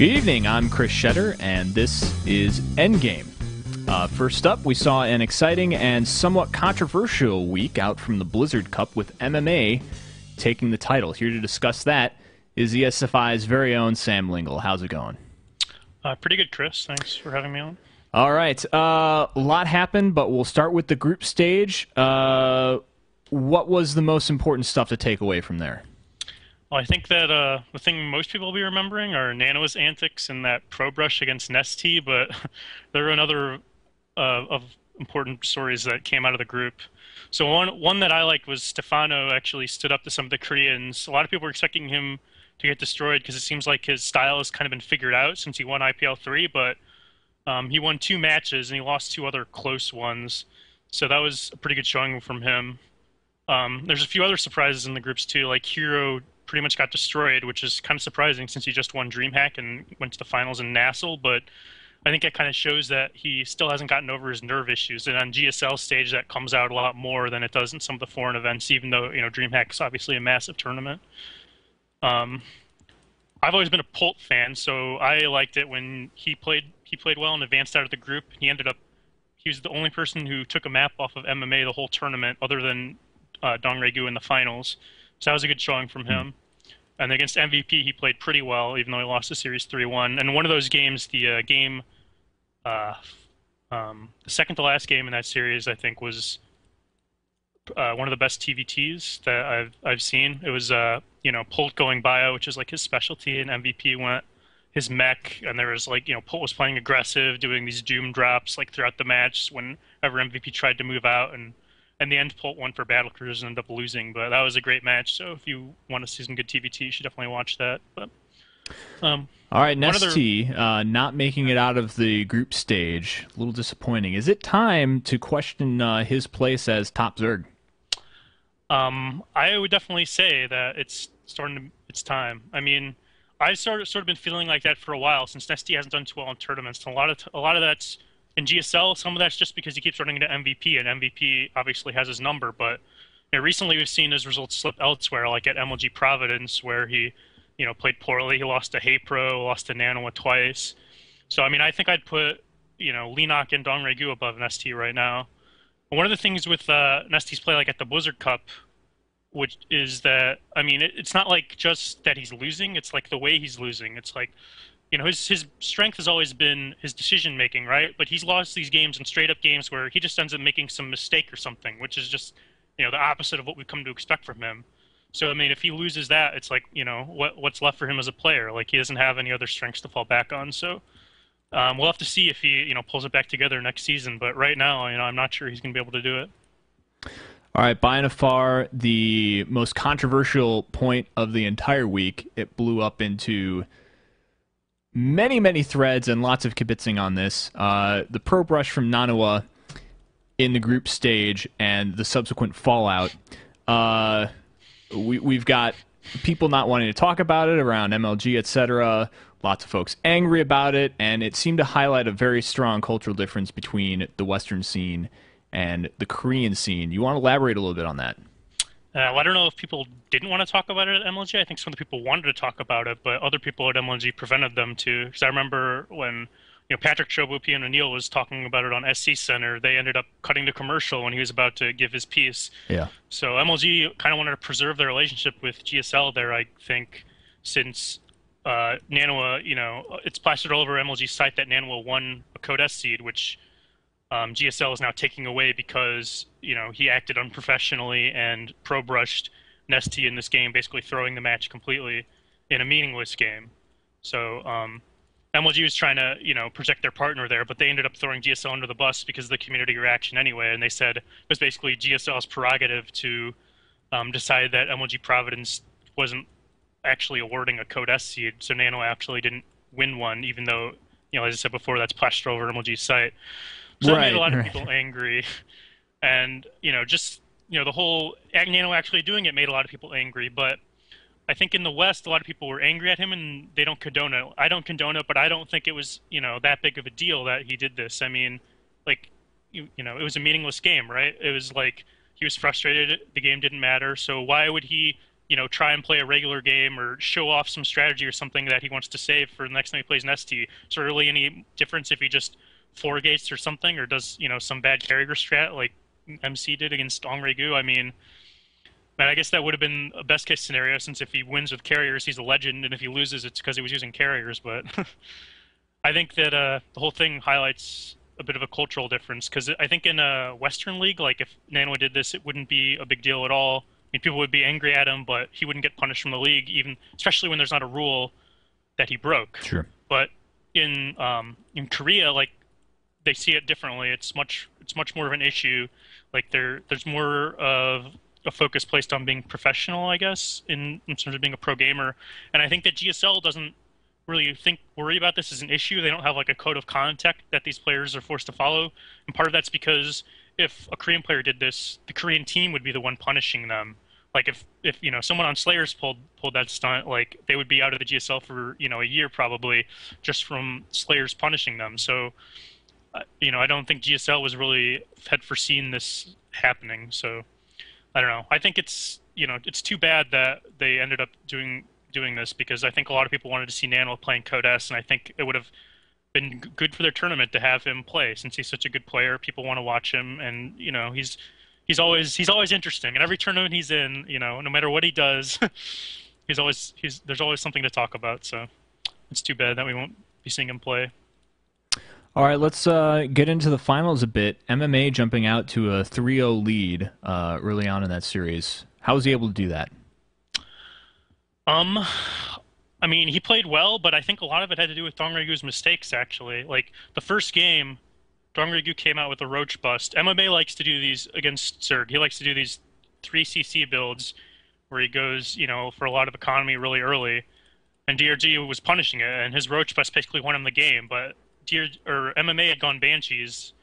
Good evening, I'm Chris Schetter, and this is Endgame. First up, we saw an exciting and somewhat controversial week out from the Blizzard Cup with MMA taking the title. Here to discuss that is ESFI's very own Sam Lingle. How's it going? Pretty good, Chris. Thanks for having me on. All right, a lot happened, but we'll start with the group stage. What was the most important stuff to take away from there? Well, I think that the thing most people will be remembering are Nano's antics in that pro brush against Nesty, but there were another of important stories that came out of the group. So one that I liked was Stefano actually stood up to some of the Koreans. A lot of people were expecting him to get destroyed because it seems like his style has kind of been figured out since he won IPL 3, but he won 2 matches and he lost 2 other close ones. So that was a pretty good showing from him. There's a few other surprises in the groups too, like Hero pretty much got destroyed, which is kind of surprising since he just won DreamHack and went to the finals in Nassel, but I think it kind of shows that he still hasn't gotten over his nerve issues, and on GSL stage that comes out a lot more than it does in some of the foreign events, even though, you know, DreamHack is obviously a massive tournament. I've always been a Polt fan, so I liked it when he played well and advanced out of the group. He was the only person who took a map off of MMA the whole tournament other than Dong Regu in the finals. So that was a good showing from him. And against MVP, he played pretty well, even though he lost the series 3-1. And one of those games, the second to last game in that series, I think, was one of the best TVTs that I've seen. It was Polt going bio, which is like his specialty, and MVP went his mech, and there was Polt was playing aggressive, doing these doom drops like throughout the match whenever MVP tried to move out, and in the end, Polt won for Battle Cruise and ended up losing, but that was a great match. So if you want to see some good TVT, you should definitely watch that. But all right, Nesty, not making it out of the group stage, a little disappointing. Is it time to question his place as top Zerg? I would definitely say that it's time. I mean, I've sort of been feeling like that for a while since Nesty hasn't done too well in tournaments, and a lot of that's in GSL. Some of that's just because he keeps running into MVP, and MVP obviously has his number. But recently we've seen his results slip elsewhere, like at MLG Providence, where he played poorly. He lost to HeyPro, lost to Nanoa twice. So I mean, I think I'd put Leenock and Dong Regu above Nesty right now. One of the things with Nesty's play, like at the Blizzard Cup, which is that, I mean, it's not like just that he's losing, it's like the way he's losing. It's like, his strength has always been his decision making, right? But he's lost these games in straight up games where he just ends up making some mistake or something, which is just, the opposite of what we've come to expect from him. So I mean, if he loses that, it's like, what's left for him as a player? Like, he doesn't have any other strengths to fall back on. So we'll have to see if he, pulls it back together next season. But right now, I'm not sure he's going to be able to do it. All right, by and far, the most controversial point of the entire week, it blew up into many threads and lots of kibitzing on this. The pro brush from Nanoa in the group stage and the subsequent fallout. We've got people not wanting to talk about it around MLG, etc. Lots of folks angry about it, and it seemed to highlight a very strong cultural difference between the Western scene and the Korean scene. You want to elaborate a little bit on that? Well, I don't know if people didn't want to talk about it at MLG. I think some of the people wanted to talk about it, but other people at MLG prevented them to. Because I remember when Patrick Chobupi and O'Neill was talking about it on SC Center, they ended up cutting the commercial when he was about to give his piece. Yeah. So MLG kind of wanted to preserve their relationship with GSL there, I think, since Nanoa, it's plastered all over MLG's site that Nanoa won a Code S seed, which GSL is now taking away because he acted unprofessionally and pro brushed Nesty in this game, basically throwing the match completely in a meaningless game. So MLG was trying to protect their partner there, but they ended up throwing GSL under the bus because of the community reaction anyway. And they said it was basically GSL's prerogative to decide that MLG Providence wasn't actually awarding a Code S seed, so Nano actually didn't win one, even though as I said before, that's plastered over MLG's site. So that made a lot of people angry, and the whole Nano actually doing it made a lot of people angry. But I think in the West, a lot of people were angry at him, and they don't condone it. I don't condone it, but I don't think it was that big of a deal that he did this. I mean, like it was a meaningless game, right? It was like he was frustrated. The game didn't matter, so why would he try and play a regular game or show off some strategy or something that he wants to save for the next time he plays Nesty. Is there really any difference if he just four gates or something, or does some bad carrier strat like MC did against Gu? I mean, man, I guess that would have been a best case scenario, since if he wins with carriers, he's a legend, and if he loses, it's because he was using carriers. But I think that the whole thing highlights a bit of a cultural difference, because I think in a Western league, like if Nano did this, it wouldn't be a big deal at all. I mean, people would be angry at him, but he wouldn't get punished from the league, even especially when there's not a rule that he broke. Sure. But in Korea, like they see it differently. It's much more of an issue. Like there's more of a focus placed on being professional, I guess, in terms of being a pro gamer. And I think that GSL doesn't really worry about this as an issue. They don't have like a code of conduct that these players are forced to follow. And part of that's because if a Korean player did this, the Korean team would be the one punishing them. Like if someone on Slayers pulled that stunt, like they would be out of the GSL for a year probably, just from Slayers punishing them. So I don't think GSL was really had foreseen this happening. So I don't know. I think it's too bad that they ended up doing this, because I think a lot of people wanted to see Nano playing Code S, and I think it would have been good for their tournament to have him play, since he's such a good player. People want to watch him, and he's always interesting. And every tournament he's in, no matter what he does, there's always something to talk about. So it's too bad that we won't be seeing him play. All right, let's get into the finals a bit. MMA jumping out to a 3-0 lead early on in that series. How was he able to do that? I mean, he played well, but I think a lot of it had to do with Dongregu's mistakes, actually. Like, the first game, Dongregu came out with a roach bust. MMA likes to do these against Zerg. He likes to do these 3CC builds where he goes, for a lot of economy really early. And DRG was punishing it, and his roach bust basically won him the game. But MMA had gone Banshees,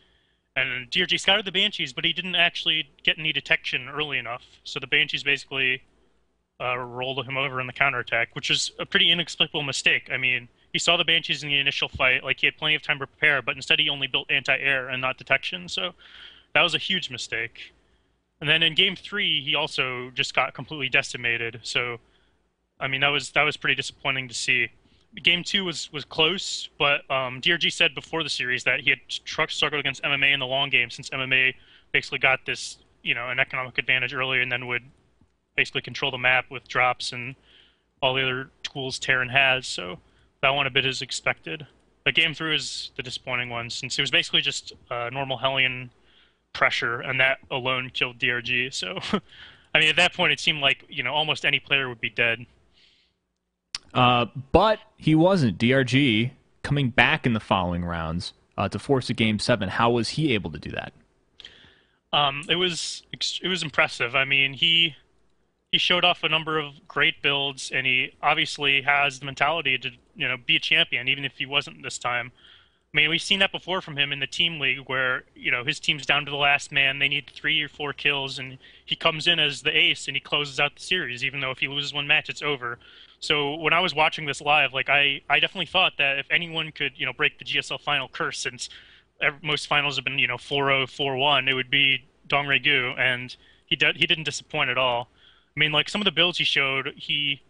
and DRG scouted the Banshees, but he didn't actually get any detection early enough. So the Banshees basically rolled him over in the counterattack, which is a pretty inexplicable mistake. I mean, he saw the Banshees in the initial fight, like he had plenty of time to prepare, but instead he only built anti-air and not detection, so that was a huge mistake. And then in Game 3, he also just got completely decimated, so, I mean, that was pretty disappointing to see. Game 2 was close, but DRG said before the series that he had struggled against MMA in the long game, since MMA basically got this, an economic advantage early, and then would basically control the map with drops and all the other tools Terran has, so that one a bit is expected. But Game 3 is the disappointing one, since it was basically just normal Hellion pressure, and that alone killed DRG, so I mean, at that point it seemed like, almost any player would be dead. But he wasn't. DRG coming back in the following rounds to force a Game 7. How was he able to do that? It was impressive. I mean, he showed off a number of great builds, and he obviously has the mentality to be a champion, even if he wasn't this time. I mean, we've seen that before from him in the team league, where his team's down to the last man, they need 3 or 4 kills, and he comes in as the ace and he closes out the series, even though if he loses one match, it's over. So when I was watching this live, like I definitely thought that if anyone could break the GSL final curse, since most finals have been 4-0, 4-1, it would be Dongregu, and he didn't disappoint at all. I mean, like, some of the builds he showed, he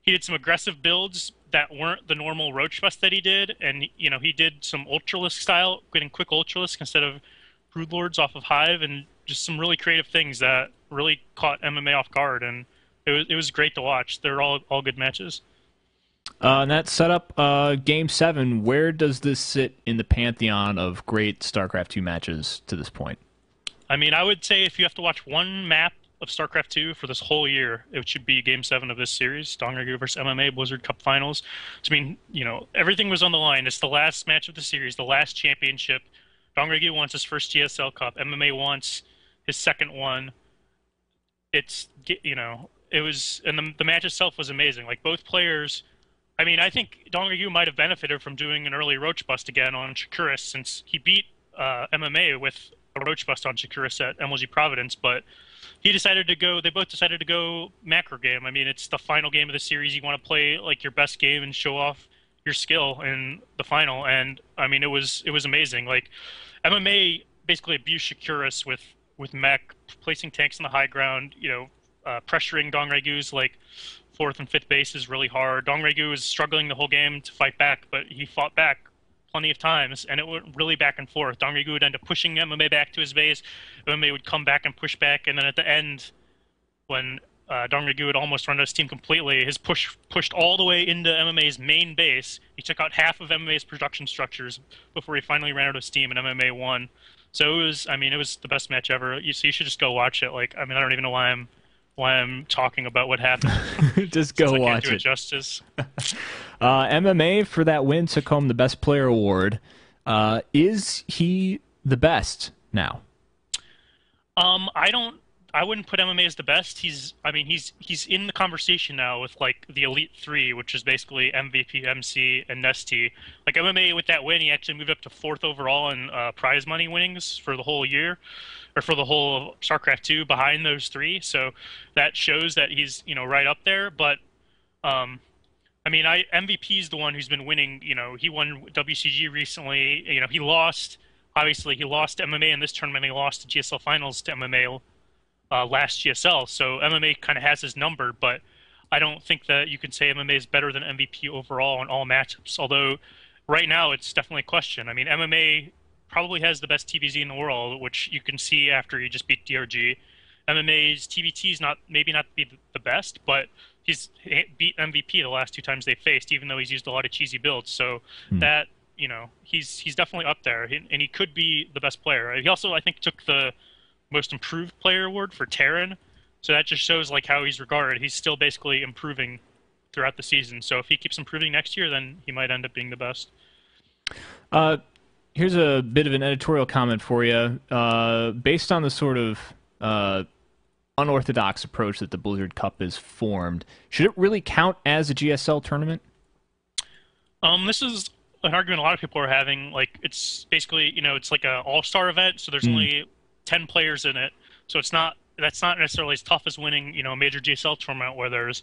did some aggressive builds that weren't the normal roach bust that he did, and he did some Ultralisk style, getting quick Ultralisk instead of Brood Lords off of Hive, and just some really creative things that really caught MMA off guard, and it was great to watch. They're all good matches. And that set up Game 7. Where does this sit in the pantheon of great StarCraft 2 matches to this point? I mean, I would say if you have to watch one map of StarCraft 2 for this whole year, it should be Game 7 of this series, Dongregu versus MMA Blizzard Cup Finals. So, I mean, everything was on the line. It's the last match of the series, the last championship. Dongregu wants his first GSL Cup. MMA wants his second one. It was, and the match itself was amazing. Like, both players, I mean, I think Dongregu might have benefited from doing an early Roach Bust again on Shakuris, since he beat MMA with a Roach Bust on Shakuris at MLG Providence, but they both decided to go macro game. I mean, it's the final game of the series. You want to play like your best game and show off your skill in the final. And I mean, it was amazing. Like, MMA basically abused Shakuris with mech, placing tanks on the high ground, pressuring Dong Regu's like fourth and fifth bases really hard. Dong Regu was struggling the whole game to fight back, but he fought back plenty of times, and it went really back and forth. Dong Regu would end up pushing MMA back to his base. MMA would come back and push back, and then at the end, when Dong Regu had almost run out of steam completely, his push pushed all the way into MMA's main base. He took out half of MMA's production structures before he finally ran out of steam, and MMA won. So it was, I mean, it was the best match ever. So you should just go watch it. Like, I mean, I don't even know why I'm talking about what happened. Just go I watch can't do it. Justice. MMA for that win took home the best player award. Is he the best now? I wouldn't put MMA as the best. He's in the conversation now with like the Elite Three, which is basically MVP, MC, and Nesty. Like MMA with that win, he actually moved up to fourth overall in prize money winnings for the whole year, or for the whole of StarCraft 2, behind those three. So that shows that he's right up there. But MVP is the one who's been winning. He won WCG recently. He lost. Obviously, he lost to MMA in this tournament. He lost to GSL Finals to MMA last GSL. So MMA kind of has his number, but I don't think that you can say MMA is better than MVP overall in all matchups. Although right now it's definitely a question. I mean, MMA probably has the best TVZ in the world, which you can see after he just beat DRG. MMA's TVT is maybe not the best, but he's beat MVP the last two times they faced, even though he's used a lot of cheesy builds. So that he's definitely up there, and he could be the best player. He also, I think, took the most improved player award for Terran, so that just shows like how he's regarded. He's still basically improving throughout the season. So if he keeps improving next year, then he might end up being the best. Here's a bit of an editorial comment for you. Based on the sort of unorthodox approach that the Blizzard Cup is formed, should it really count as a GSL tournament? This is an argument a lot of people are having. Like, it's basically, it's like an all-star event, so there's only 10 players in it. So that's not necessarily as tough as winning, a major GSL tournament where there's,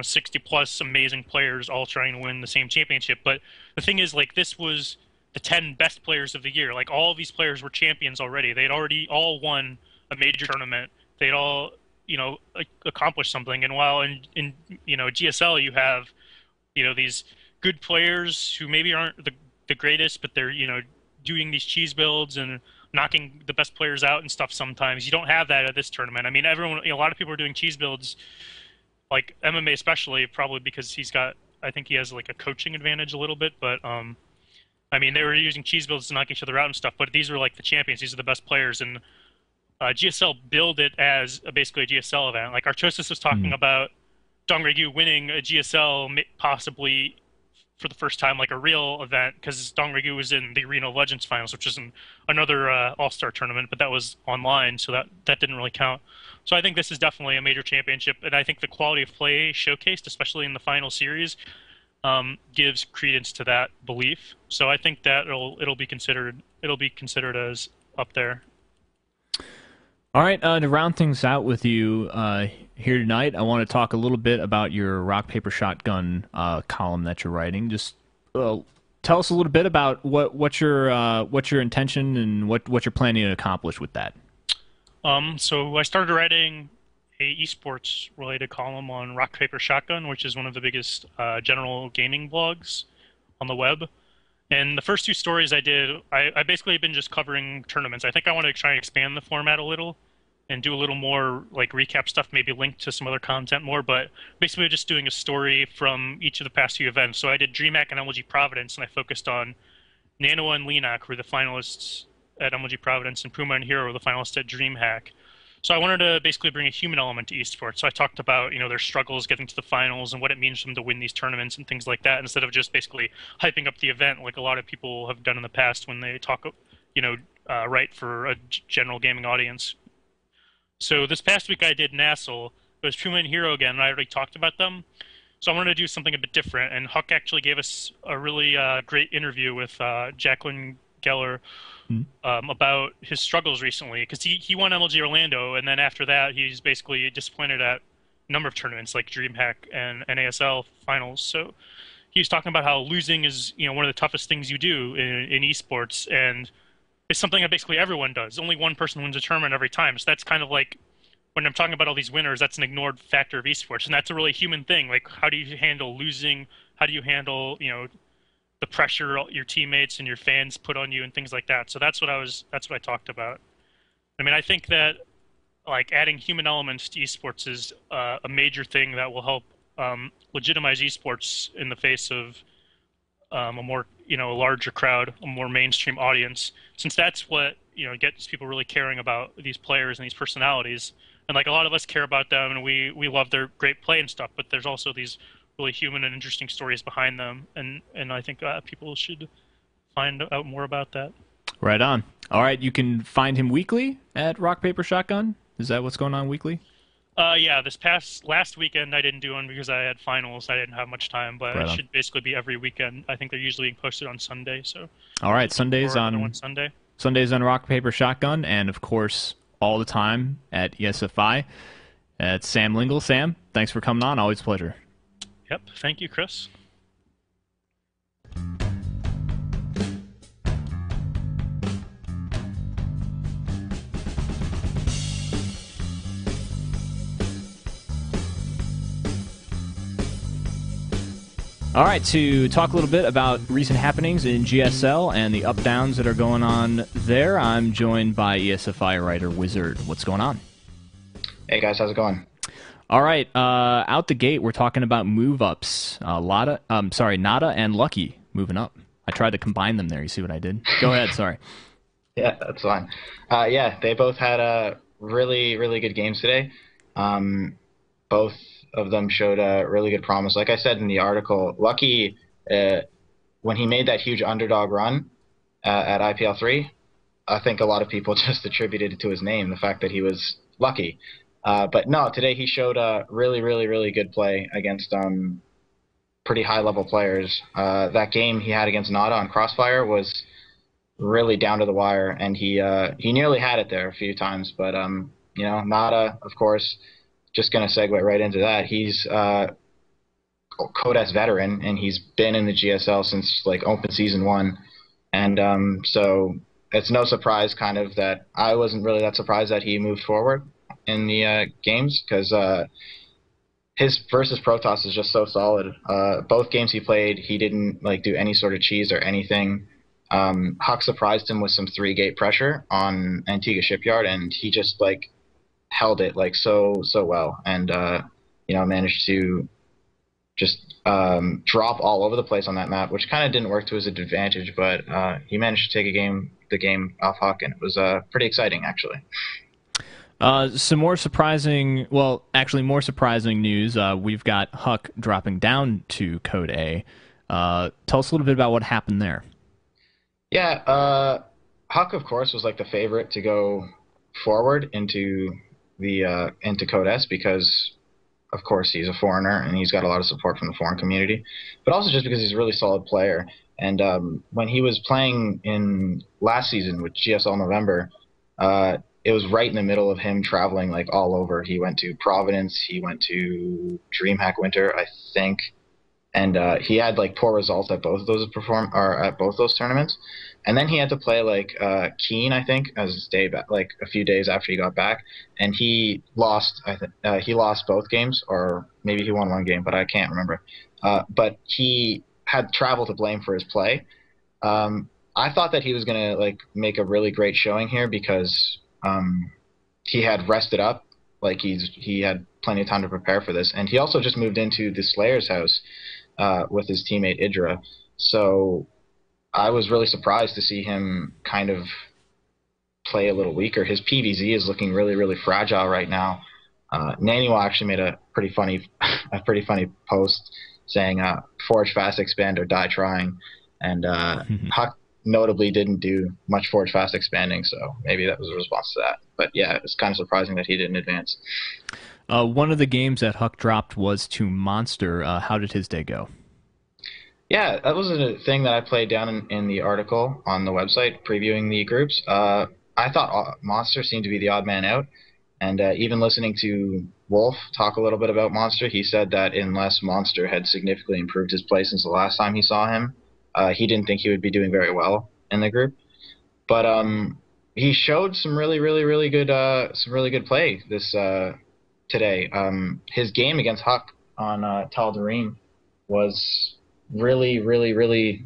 60 plus amazing players all trying to win the same championship. But the thing is, like, this was the 10 best players of the year. Like, all of these players were champions already. They'd already all won a major tournament. They'd all, accomplished something. And while in GSL you have, these good players who maybe aren't the greatest, but they're, doing these cheese builds and knocking the best players out and stuff sometimes. You don't have that at this tournament. I mean, everyone, a lot of people are doing cheese builds, like MMA especially, probably because I think he has like a coaching advantage a little bit, but they were using cheese builds to knock each other out and stuff, but these were like the champions. These are the best players, and GSL billed it as basically a GSL event. Like Artosis was talking about Dong Regu winning a GSL possibly for the first time, like a real event, because Dong Regu was in the Arena of Legends finals, which is another all-star tournament, but that was online, so that didn't really count. So I think this is definitely a major championship, and I think the quality of play showcased, especially in the final series, gives credence to that belief. So I think that it'll be considered as up there. All right, to round things out with you here tonight, I want to talk a little bit about your rock paper shotgun column that you're writing. Just tell us a little bit about what's your intention and what you're planning to accomplish with that. So I started writing a esports related column on Rock Paper Shotgun, which is one of the biggest general gaming blogs on the web. And the first two stories I did, I basically have been just covering tournaments. I think I want to try and expand the format a little and do a little more like recap stuff, maybe link to some other content more, but basically just doing a story from each of the past few events. So I did DreamHack and MLG Providence, and I focused on Nano and Lenak, who were the finalists at MLG Providence, and Puma and Hero were the finalists at DreamHack. So I wanted to basically bring a human element to esports. So I talked about, their struggles getting to the finals and what it means for them to win these tournaments and things like that, instead of just basically hyping up the event like a lot of people have done in the past when they talk, write for a general gaming audience. So this past week I did Nassel. It was Puma and Hero again, and I already talked about them. So I wanted to do something a bit different, and Huck actually gave us a really great interview with Jacqueline Geller about his struggles recently, because he won MLG Orlando, and then after that he's basically disappointed at a number of tournaments like DreamHack and NASL finals. So he was talking about how losing is one of the toughest things you do in esports, and it's something that basically everyone does. Only one person wins a tournament every time, so that's kind of like when I'm talking about all these winners, that's an ignored factor of esports, and that's a really human thing. Like, how do you handle losing? How do you handle, the pressure your teammates and your fans put on you and things like that? So that's what I talked about. I mean, I think that like adding human elements to esports is a major thing that will help legitimize esports in the face of a more a larger crowd, a more mainstream audience, since that's what gets people really caring about these players and these personalities. And like a lot of us care about them, and we love their great play and stuff. But there's also these really human and interesting stories behind them, and I think people should find out more about that. Right on. All right, you can find him weekly at Rock Paper Shotgun. Is that what's going on weekly? Yeah, this past last weekend I didn't do one because I had finals. I didn't have much time, but Right it on. should basically be every weekend. I think they're usually being posted on Sunday, so All right, just look Sundays for another on one Sunday. Rock Paper Shotgun, and of course all the time at ESFI. It's Sam Lingle. Sam, thanks for coming on. Always a pleasure. Yep, thank you, Chris. All right, to talk a little bit about recent happenings in GSL and the up-downs that are going on there, I'm joined by ESFI writer Wizard. What's going on? Hey guys, how's it going? All right, out the gate, we're talking about move-ups. Nada and Lucky moving up. I tried to combine them there. You see what I did? Go ahead, sorry. Yeah, that's fine. Yeah, they both had really, really good games today. Both of them showed a really good promise. Like I said in the article, Lucky, when he made that huge underdog run at IPL 3, I think a lot of people just attributed it to his name, the fact that he was lucky. But no, today he showed a really, really, really good play against pretty high-level players. That game he had against Nada on Crossfire was really down to the wire, and he nearly had it there a few times. But Nada, of course, just going to segue right into that. He's Codex veteran, and he's been in the GSL since like Open Season 1. And so it's no surprise kind of that I wasn't really that surprised that he moved forward in the games, because his versus Protoss is just so solid. Both games he played, he didn't like do any sort of cheese or anything. Huck surprised him with some 3-gate pressure on Antigua Shipyard, and he just like held it like so well, and managed to just drop all over the place on that map, which kind of didn't work to his advantage, but he managed to take the game off Huck, and it was pretty exciting actually. Some more surprising, more surprising news. We've got Huck dropping down to Code A. Tell us a little bit about what happened there. Yeah, Huck, of course, was like the favorite to go forward into Code S, because, of course, he's a foreigner and he's got a lot of support from the foreign community, but also just because he's a really solid player. And when he was playing in last season with GSL November, it was right in the middle of him traveling like all over. He went to Providence, he went to DreamHack Winter, I think, and he had like poor results at both of those at both those tournaments. And then he had to play like Keen, I think, as his day back, like a few days after he got back, and he lost. He lost both games, or maybe he won one game, but I can't remember. But he had travel to blame for his play. I thought that he was gonna like make a really great showing here, because he had rested up, like he had plenty of time to prepare for this, and he also just moved into the Slayer's house with his teammate Idra. So I was really surprised to see him kind of play a little weaker. His PVZ is looking really, really fragile right now. Naniwa actually made a pretty funny post saying "Forge fast, expand, or die trying," and Huck notably didn't do much Forge fast expanding, so maybe that was a response to that. But yeah, it's kind of surprising that he didn't advance. One of the games that Huck dropped was to Monster. How did his day go? Yeah, that was a thing that I played down in the article on the website previewing the groups. I thought Monster seemed to be the odd man out, and even listening to Wolf talk a little bit about Monster, he said that unless Monster had significantly improved his play since the last time he saw him, he didn't think he would be doing very well in the group. But he showed some really good play this today. His game against Huck on Tal'Darim was really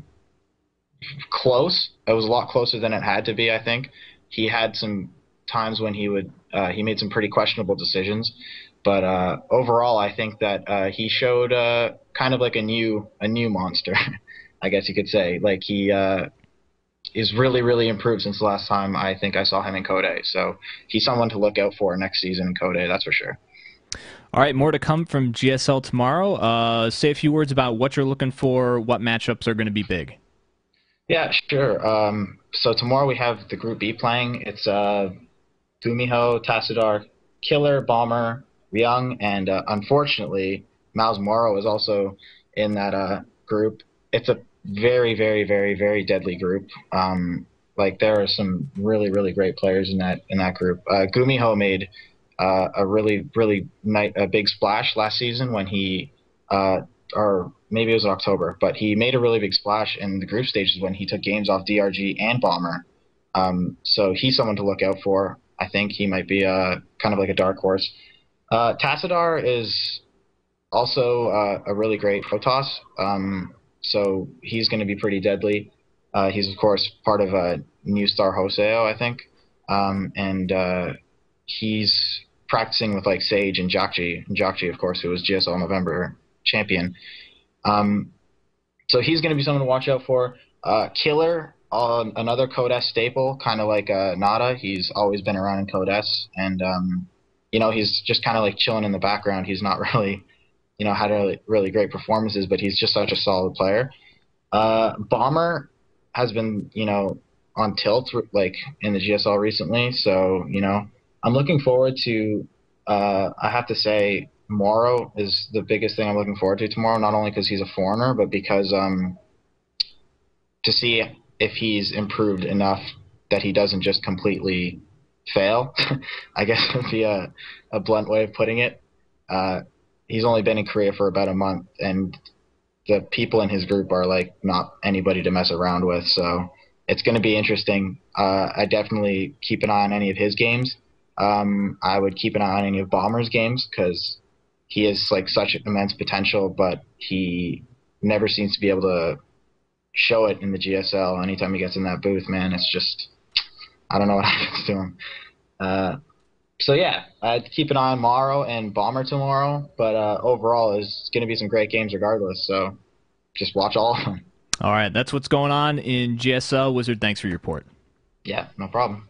close. It was a lot closer than it had to be, I think. He had some times when he made some pretty questionable decisions, but overall, I think that he showed kind of like a new monster, I guess you could say. Like he is really improved since the last time I think I saw him in Code. So he's someone to look out for next season in Code, that's for sure. All right, more to come from GSL tomorrow. Say a few words about what you're looking for, what matchups are going to be big. Yeah, sure. So tomorrow we have the Group B playing. It's Gumiho, Tassadar, Killer, Bomber, Young, and unfortunately, Miles Morrow is also in that group. It's a very deadly group. Like there are some really great players in that group. Gumiho made a a big splash last season when he or maybe it was October, but he made a really big splash in the group stages when he took games off DRG and Bomber. So he's someone to look out for. I think he might be kind of like a dark horse. Tassadar is also a really great Protoss, so he's going to be pretty deadly. He's, of course, part of New Star Hoseo, I think, and he's practicing with like Sage and Jakji, of course, who was GSL November champion. So he's going to be someone to watch out for. Killer, another Code S staple, kind of like Nada. He's always been around in Code S, and he's just kind of like chilling in the background. He's not really, had really great performances, but he's just such a solid player. Bomber has been, on tilt like in the GSL recently, so I'm looking forward to. I have to say, Morrow is the biggest thing I'm looking forward to tomorrow. Not only because he's a foreigner, but because to see if he's improved enough that he doesn't just completely fail. I guess would be a blunt way of putting it. He's only been in Korea for about a month, and the people in his group are like not anybody to mess around with. So it's going to be interesting. I definitely keep an eye on any of his games. I would keep an eye on any of Bomber's games because he has like such immense potential, but he never seems to be able to show it in the GSL. Anytime he gets in that booth, man, it's just I don't know what happens to him. So yeah, I'd keep an eye on Morrow and Bomber tomorrow, but overall, it's going to be some great games regardless. So just watch all of them. All right, that's what's going on in GSL. Wizard, thanks for your report. Yeah, no problem.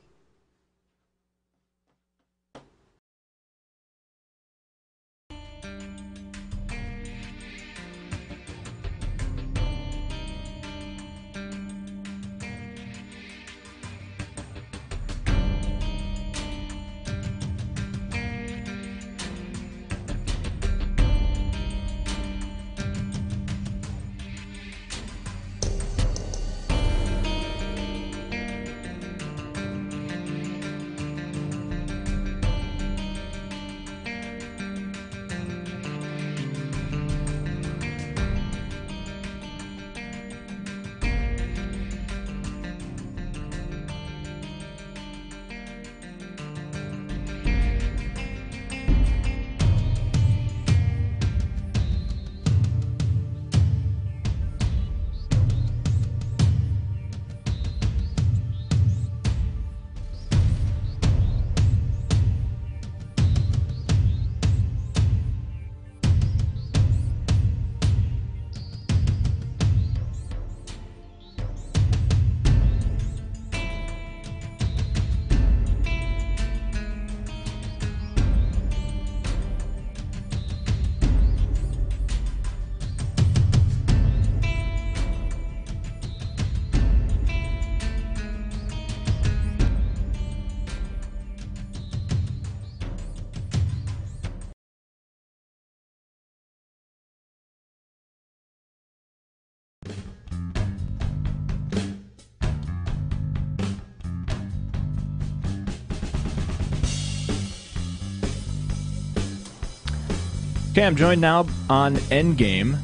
Okay, I'm joined now on Endgame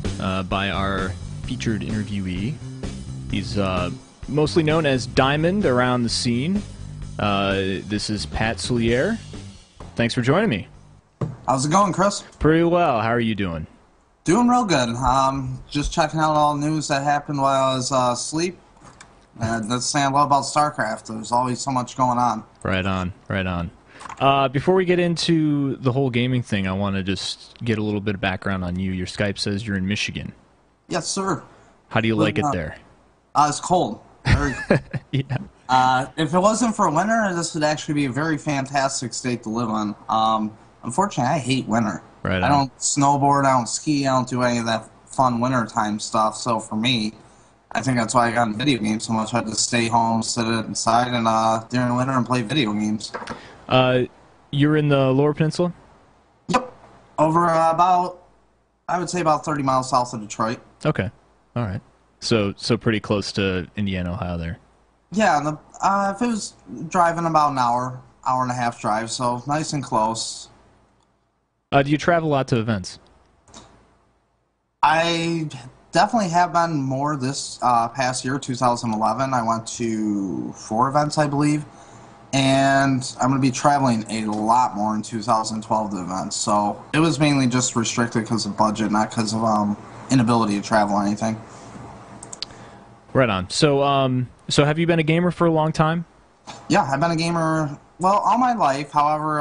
by our featured interviewee. He's mostly known as Diamond around the scene. This is Pat Soulliere. Thanks for joining me. How's it going, Chris? Pretty well. How are you doing? Doing real good. Just checking out all the news that happened while I was asleep. That's the thing I love about StarCraft. There's always so much going on. Right on, right on. Before we get into the whole gaming thing, I want to just get a little bit of background on you. Your Skype says you're in Michigan. Yes, sir. How do you like it there? It's cold. Very cold. Yeah. If it wasn't for winter, this would actually be a very fantastic state to live in. Unfortunately, I hate winter. Right on. I don't snowboard, I don't ski, I don't do any of that fun wintertime stuff. So for me, I think that's why I got in video games so much. I had to stay home, sit inside, and during the winter and play video games. You're in the Lower Peninsula? Yep. Over I would say about 30 miles south of Detroit. Okay. All right. So pretty close to Indiana, Ohio there. Yeah, if it was driving about an hour and a half drive, so nice and close. Do you travel a lot to events? I definitely have been more this past year, 2011. I went to 4 events, I believe. And I'm going to be traveling a lot more in 2012 to events. So it was mainly just restricted because of budget, not because of inability to travel or anything. Right on. So have you been a gamer for a long time? Yeah, I've been a gamer, well, all my life. However,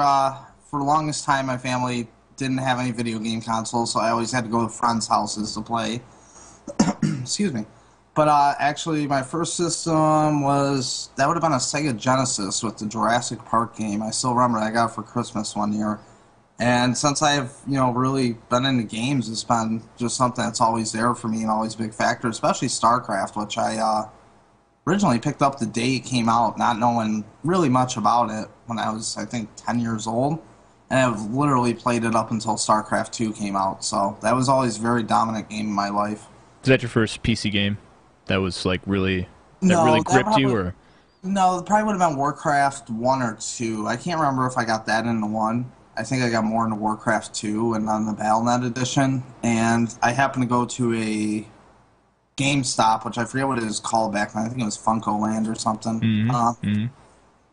for the longest time, my family didn't have any video game consoles, so I always had to go to friends' houses to play. Excuse me. But actually, my first system that would have been a Sega Genesis with the Jurassic Park game. I still remember I got it for Christmas one year. And since I've, really been into games, it's been just something that's always there for me and always a big factor, especially StarCraft, which I originally picked up the day it came out, not knowing really much about it when I was, I think, 10 years old. And I've literally played it up until StarCraft 2 came out. So that was always a very dominant game in my life. Is that your first PC game? That was really gripped you, or? No, it probably would have been Warcraft 1 or 2. I can't remember if I got that into 1. I think I got more into Warcraft 2 and on the Battle.net edition. And I happened to go to a GameStop, which I forget what it was called back then. I think it was Funko Land or something. Mm-hmm.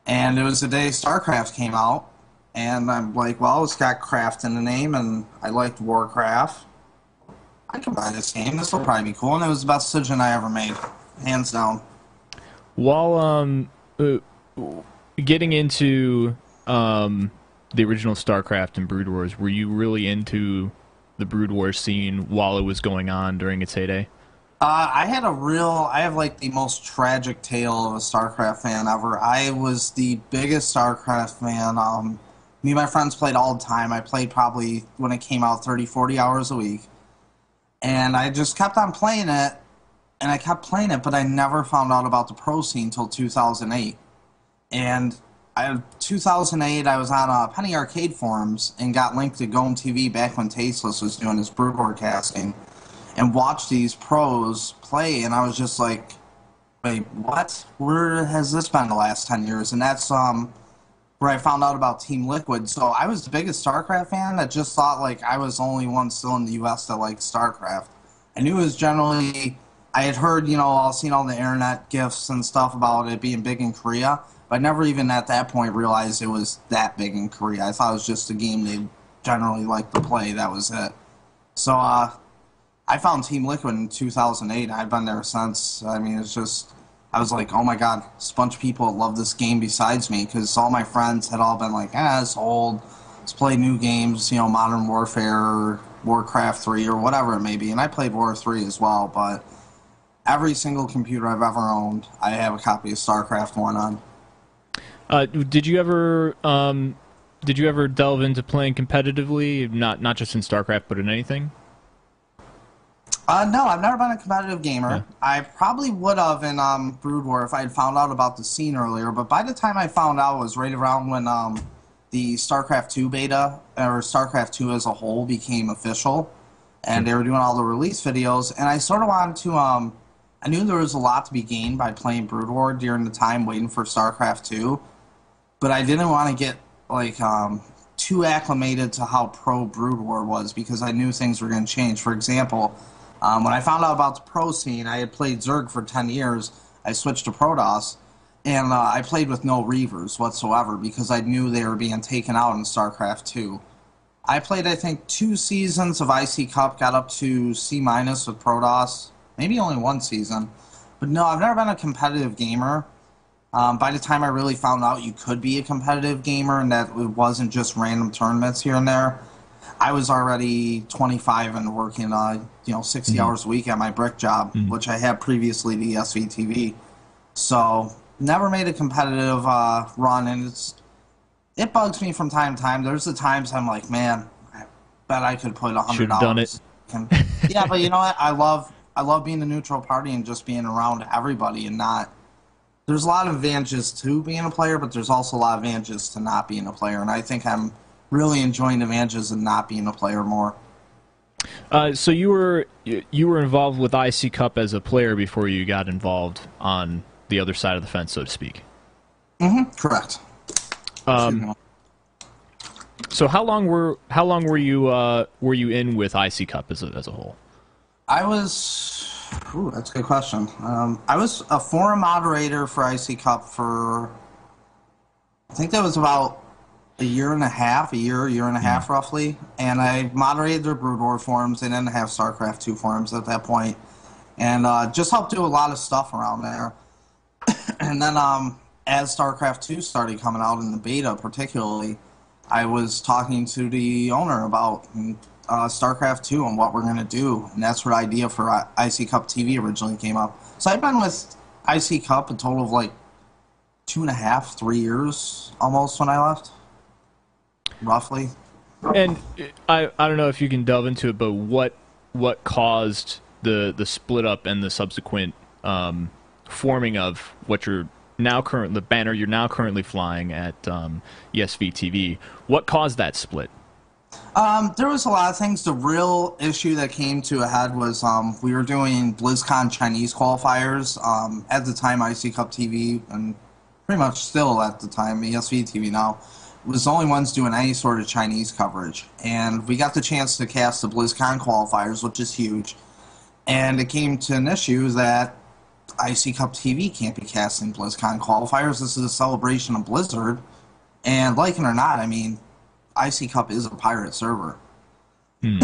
And it was the day StarCraft came out. And I'm like, well, it's got craft in the name, and I liked Warcraft. I can buy this game. This will probably be cool. And it was the best decision I ever made. Hands down. While getting into the original StarCraft and Brood Wars, were you really into the Brood Wars scene while it was going on during its heyday? I have the most tragic tale of a StarCraft fan ever. I was the biggest StarCraft fan. Me and my friends played all the time. I played probably, when it came out, 30, 40 hours a week. And I just kept on playing it, and I kept playing it, but I never found out about the pro scene until 2008. And 2008, I was on Penny Arcade forums and got linked to Gome TV back when Tasteless was doing his Brood broadcasting, and watched these pros play, and I was just like, wait, what? Where has this been the last 10 years? And that's where I found out about Team Liquid. So I was the biggest StarCraft fan that just thought I was the only one still in the U.S. that liked StarCraft. I knew it was generally, I had heard, seen all the internet gifs and stuff about it being big in Korea, but I never even at that point realized it was that big in Korea. I thought it was just a game they generally liked to play. That was it. So I found Team Liquid in 2008. I've been there since. I mean, it's just, I was like, oh my god, there's a bunch of people that love this game besides me, because all my friends had all been like, it's old, let's play new games, Modern Warfare, or Warcraft 3, or whatever it may be. And I played War 3 as well, but every single computer I've ever owned, I have a copy of StarCraft 1 on. Did you ever delve into playing competitively, not just in StarCraft, but in anything? No, I've never been a competitive gamer. Yeah. I probably would have in Brood War if I had found out about the scene earlier, but by the time I found out, it was right around when the StarCraft 2 beta, or StarCraft 2 as a whole, became official, and they were doing all the release videos, and I sort of wanted to, I knew there was a lot to be gained by playing Brood War during the time waiting for StarCraft 2, but I didn't want to get, too acclimated to how pro Brood War was, because I knew things were going to change. For example, when I found out about the pro scene, I had played Zerg for 10 years. I switched to Protoss, And I played with no Reavers whatsoever because I knew they were being taken out in StarCraft 2. I played, I think, 2 seasons of IC Cup, got up to C- with Protoss. Maybe only 1 season. But no, I've never been a competitive gamer. By the time I really found out you could be a competitive gamer and that it wasn't just random tournaments here and there, I was already 25 and working, 60 hours a week at my brick job, which I had previously to SVTV. So never made a competitive run, and it bugs me from time to time. There's the times I'm like, man, I bet I could put 100 Should have done hours. it. Yeah, but you know what? I love being a neutral party and just being around everybody and not. There's a lot of advantages to being a player, but there's also a lot of advantages to not being a player, and I think I'm really enjoying the advantages of not being a player more. So you were involved with IC Cup as a player before you got involved on the other side of the fence, so to speak. Correct. So how long were you in with IC Cup as a whole? I was. Ooh, that's a good question. I was a forum moderator for IC Cup for. I think that was about a year and a half roughly, and I moderated their Brood War forums. They didn't have StarCraft 2 forums at that point, and just helped do a lot of stuff around there. And then as StarCraft 2 started coming out in the beta particularly, I was talking to the owner about StarCraft 2 and what we're going to do, and that's where the idea for IC Cup TV originally came up. So I've been with IC Cup a total of like 2.5, 3 years almost when I left. Roughly. And I don't know if you can delve into it, but what caused the split up and the subsequent forming of what you're now the banner you're now currently flying at ESV TV? What caused that split? There was a lot of things. The real issue that came to a head was we were doing BlizzCon Chinese qualifiers. At the time, IC Cup TV, and pretty much still at the time, ESV TV now, was the only ones doing any sort of Chinese coverage. And we got the chance to cast the BlizzCon qualifiers, which is huge. And it came to an issue that IC Cup TV can't be casting BlizzCon qualifiers. This is a celebration of Blizzard. And like it or not, I mean, IC Cup is a pirate server. And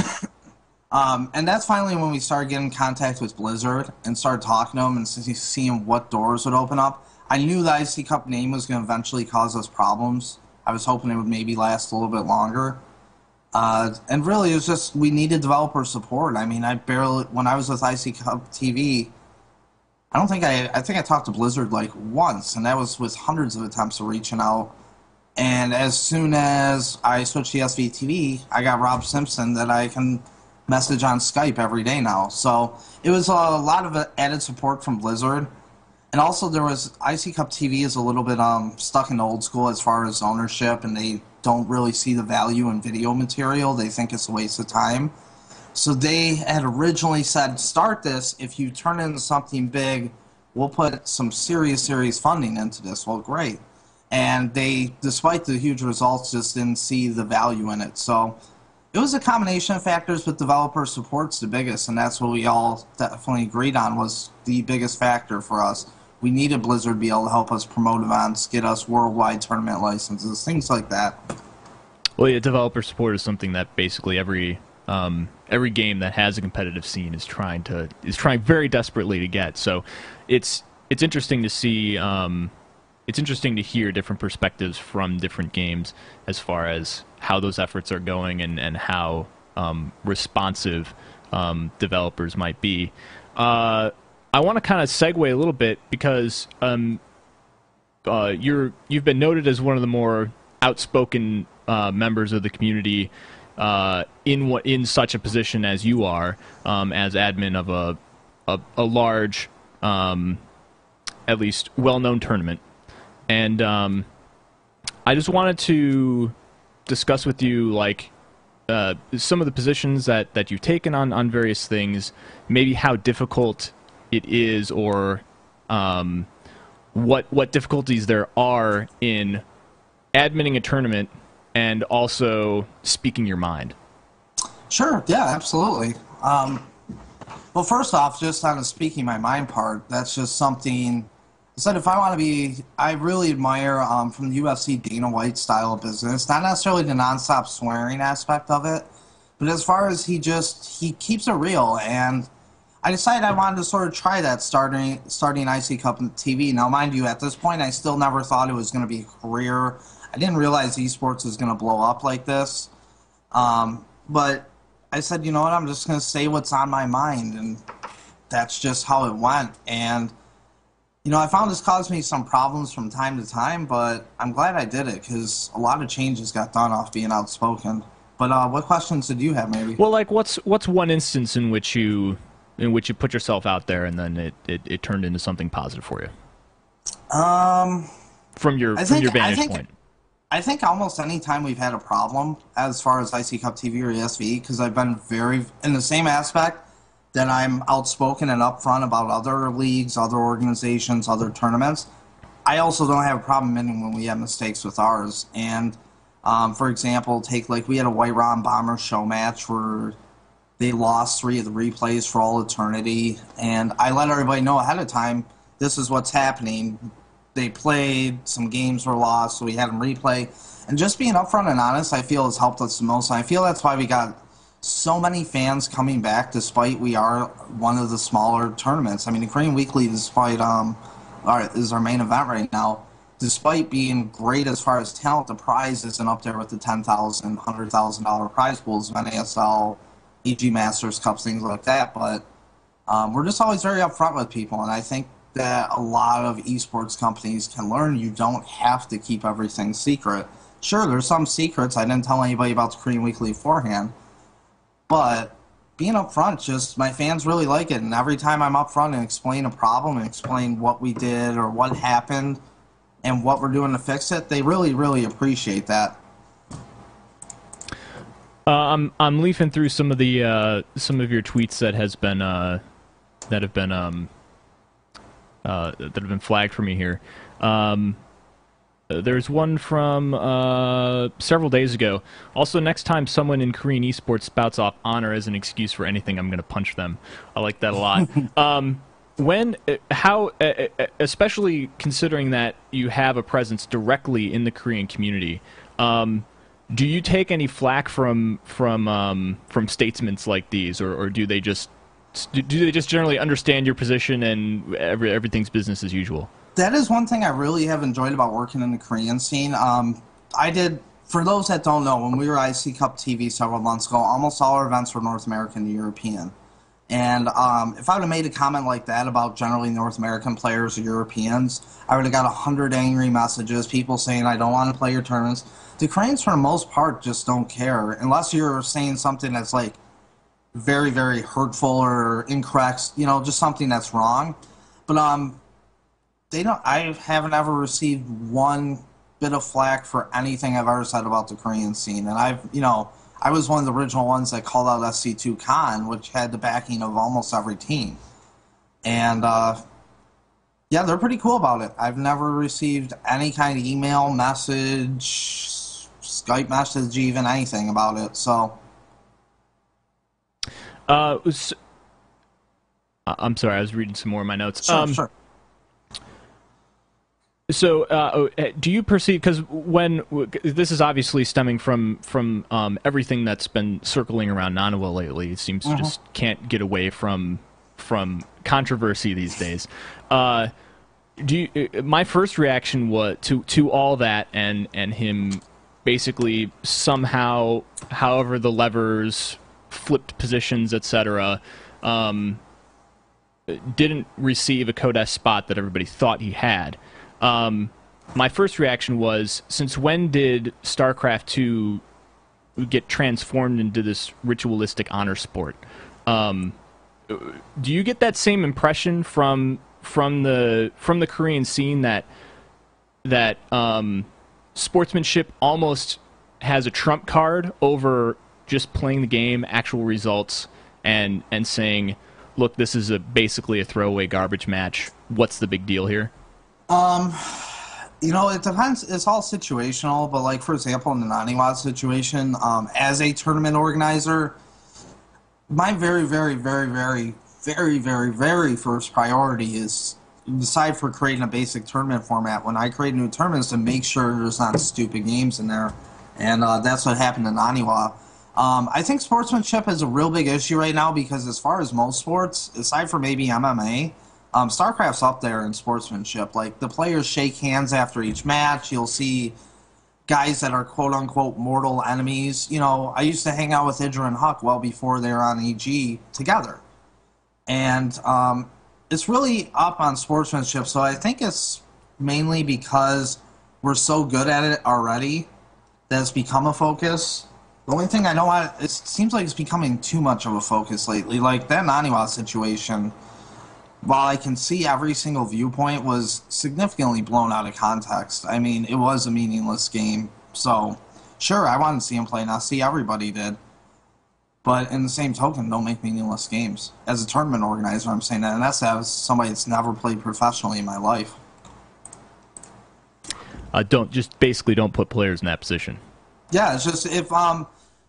that's finally when we started getting in contact with Blizzard and started talking to them and seeing what doors would open up. I knew the IC Cup name was going to eventually cause us problems. I was hoping it would maybe last a little bit longer. And really, it was just we needed developer support. I mean, when I was with IC Cup TV, I think I talked to Blizzard like once, and that was with hundreds of attempts of reaching out. And as soon as I switched to SVTV, I got Rob Simpson that I can message on Skype every day now. So it was a lot of added support from Blizzard. And also there was IC Cup TV is a little bit stuck in the old school as far as ownership, and they don't really see the value in video material. They think it's a waste of time. So they had originally said, start this. If you turn into something big, we'll put some serious funding into this. Well, great. And they, despite the huge results, just didn't see the value in it. So it was a combination of factors, but developer support's the biggest, and that's what we all definitely agreed on was the biggest factor for us. We needed Blizzard to be able to help us promote events, get us worldwide tournament licenses, things like that. Well, yeah, developer support is something that basically every game that has a competitive scene is trying very desperately to get. So it's interesting to see. It's interesting to hear different perspectives from different games as far as how those efforts are going and how responsive developers might be. I want to kind of segue a little bit because you've been noted as one of the more outspoken members of the community in such a position as you are as admin of a large, at least well-known tournament. And I just wanted to discuss with you, like, some of the positions that you've taken on various things, maybe how difficult it is, or what difficulties there are in adminning a tournament and also speaking your mind. Sure, yeah, absolutely. Well, first off, just on the speaking my mind part, that's just something said if I want to be, I really admire from the UFC Dana White style of business, not necessarily the nonstop swearing aspect of it, but as far as he keeps it real, and I decided I wanted to sort of try that starting IC Cup TV. Now, mind you, at this point, I still never thought it was going to be a career. I didn't realize esports was going to blow up like this, but I said, you know what, I'm just going to say what's on my mind, and that's just how it went, and you know, I found this caused me some problems from time to time, but I'm glad I did it because a lot of changes got done off being outspoken. But what questions did you have, maybe? Well, like what's one instance in which you put yourself out there and then it turned into something positive for you? From your vantage point. I think almost any time we've had a problem as far as IC Cup TV or ESV, because I've been very in the same aspect. That I'm outspoken and upfront about other leagues, other organizations, other tournaments. I also don't have a problem admitting when we have mistakes with ours. And, for example, we had a White Ron Bomber show match where they lost 3 of the replays for all eternity. And I let everybody know ahead of time, this is what's happening. They played, some games were lost, so we had them replay. And just being upfront and honest, I feel, has helped us the most. And I feel that's why we got so many fans coming back despite we are one of the smaller tournaments. I mean, the Korean Weekly, despite is our main event right now, despite being great as far as talent, the prize isn't up there with the $10,000, $100,000 prize pools of NASL, EG Masters Cups, things like that. But we're just always very upfront with people, and I think that a lot of esports companies can learn you don't have to keep everything secret. Sure, there's some secrets. I didn't tell anybody about the Korean Weekly beforehand. But being upfront, just my fans really like it, and every time I'm upfront and explain a problem and explain what we did or what happened and what we're doing to fix it, they really, really appreciate that. I'm leafing through some of your tweets that have been flagged for me here. There's one from several days ago. Also, next time someone in Korean esports spouts off honor as an excuse for anything, I'm going to punch them. I like that a lot. Especially considering that you have a presence directly in the Korean community, do you take any flack from statesmen like these, or do they just generally understand your position and everything's business as usual? That is one thing I really have enjoyed about working in the Korean scene. For those that don't know, when we were IC Cup TV several months ago, almost all our events were North American and European. And if I would have made a comment like that about generally North American players or Europeans, I would have got 100 angry messages, people saying I don't want to play your tournaments. The Koreans, for the most part, just don't care, unless you're saying something that's like very, very hurtful or incorrect, you know, just something that's wrong. But I haven't ever received one bit of flack for anything I've ever said about the Korean scene. And I was one of the original ones that called out SC2 Con, which had the backing of almost every team. And, yeah, they're pretty cool about it. I've never received any kind of email, message, Skype message, even anything about it. So, I'm sorry, I was reading some more of my notes. Sure. So, do you perceive, because this is obviously stemming from everything that's been circling around Nanawa lately, it seems to just can't get away from controversy these days. My first reaction was to all that and him basically somehow, however the levers flipped positions, etc., didn't receive a Codes spot that everybody thought he had. My first reaction was, since when did StarCraft 2 get transformed into this ritualistic honor sport? Do you get that same impression from the Korean scene that sportsmanship almost has a trump card over just playing the game, actual results, and saying, look, this is basically a throwaway garbage match. What's the big deal here? It depends. It's all situational, but like, for example, in the Naniwa situation, as a tournament organizer, my very, very, very, very, very, very, very first priority is aside for creating a basic tournament format, when I create new tournaments, to make sure there's not stupid games in there, and that's what happened in Aniwa. I think sportsmanship is a real big issue right now because as far as most sports, aside from maybe MMA, StarCraft's up there in sportsmanship. Like, the players shake hands after each match. You'll see guys that are quote-unquote mortal enemies. You know, I used to hang out with Idra and Huck well before they were on EG together. And it's really up on sportsmanship, so I think it's mainly because we're so good at it already that it's become a focus. The only thing I know, it seems like it's becoming too much of a focus lately. Like, that Naniwa situation, while I can see every single viewpoint, was significantly blown out of context. I mean, it was a meaningless game. So, sure, I wanted to see him play, and I see everybody did. But in the same token, don't make meaningless games. As a tournament organizer, I'm saying that, and that's as somebody that's never played professionally in my life. Basically don't put players in that position. Yeah, it's just if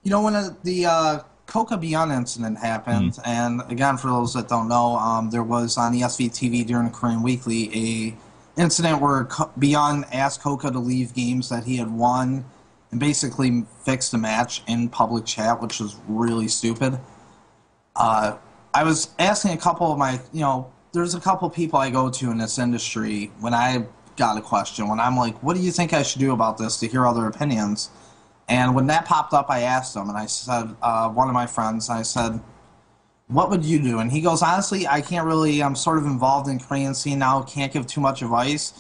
you know, when the Coca Beyond incident happened, and again, for those that don't know, there was on ESV TV during the Korean Weekly a incident where Beyond asked Coca to leave games that he had won and basically fix the match in public chat, which was really stupid. I was asking a couple of my, you know, there's a couple people I go to in this industry when I got a question, when I'm like, what do you think I should do about this, to hear other opinions? And when that popped up, I asked them, and I said, one of my friends, I said, what would you do? And he goes, honestly, I can't really, I'm sort of involved in Korean scene now, can't give too much advice.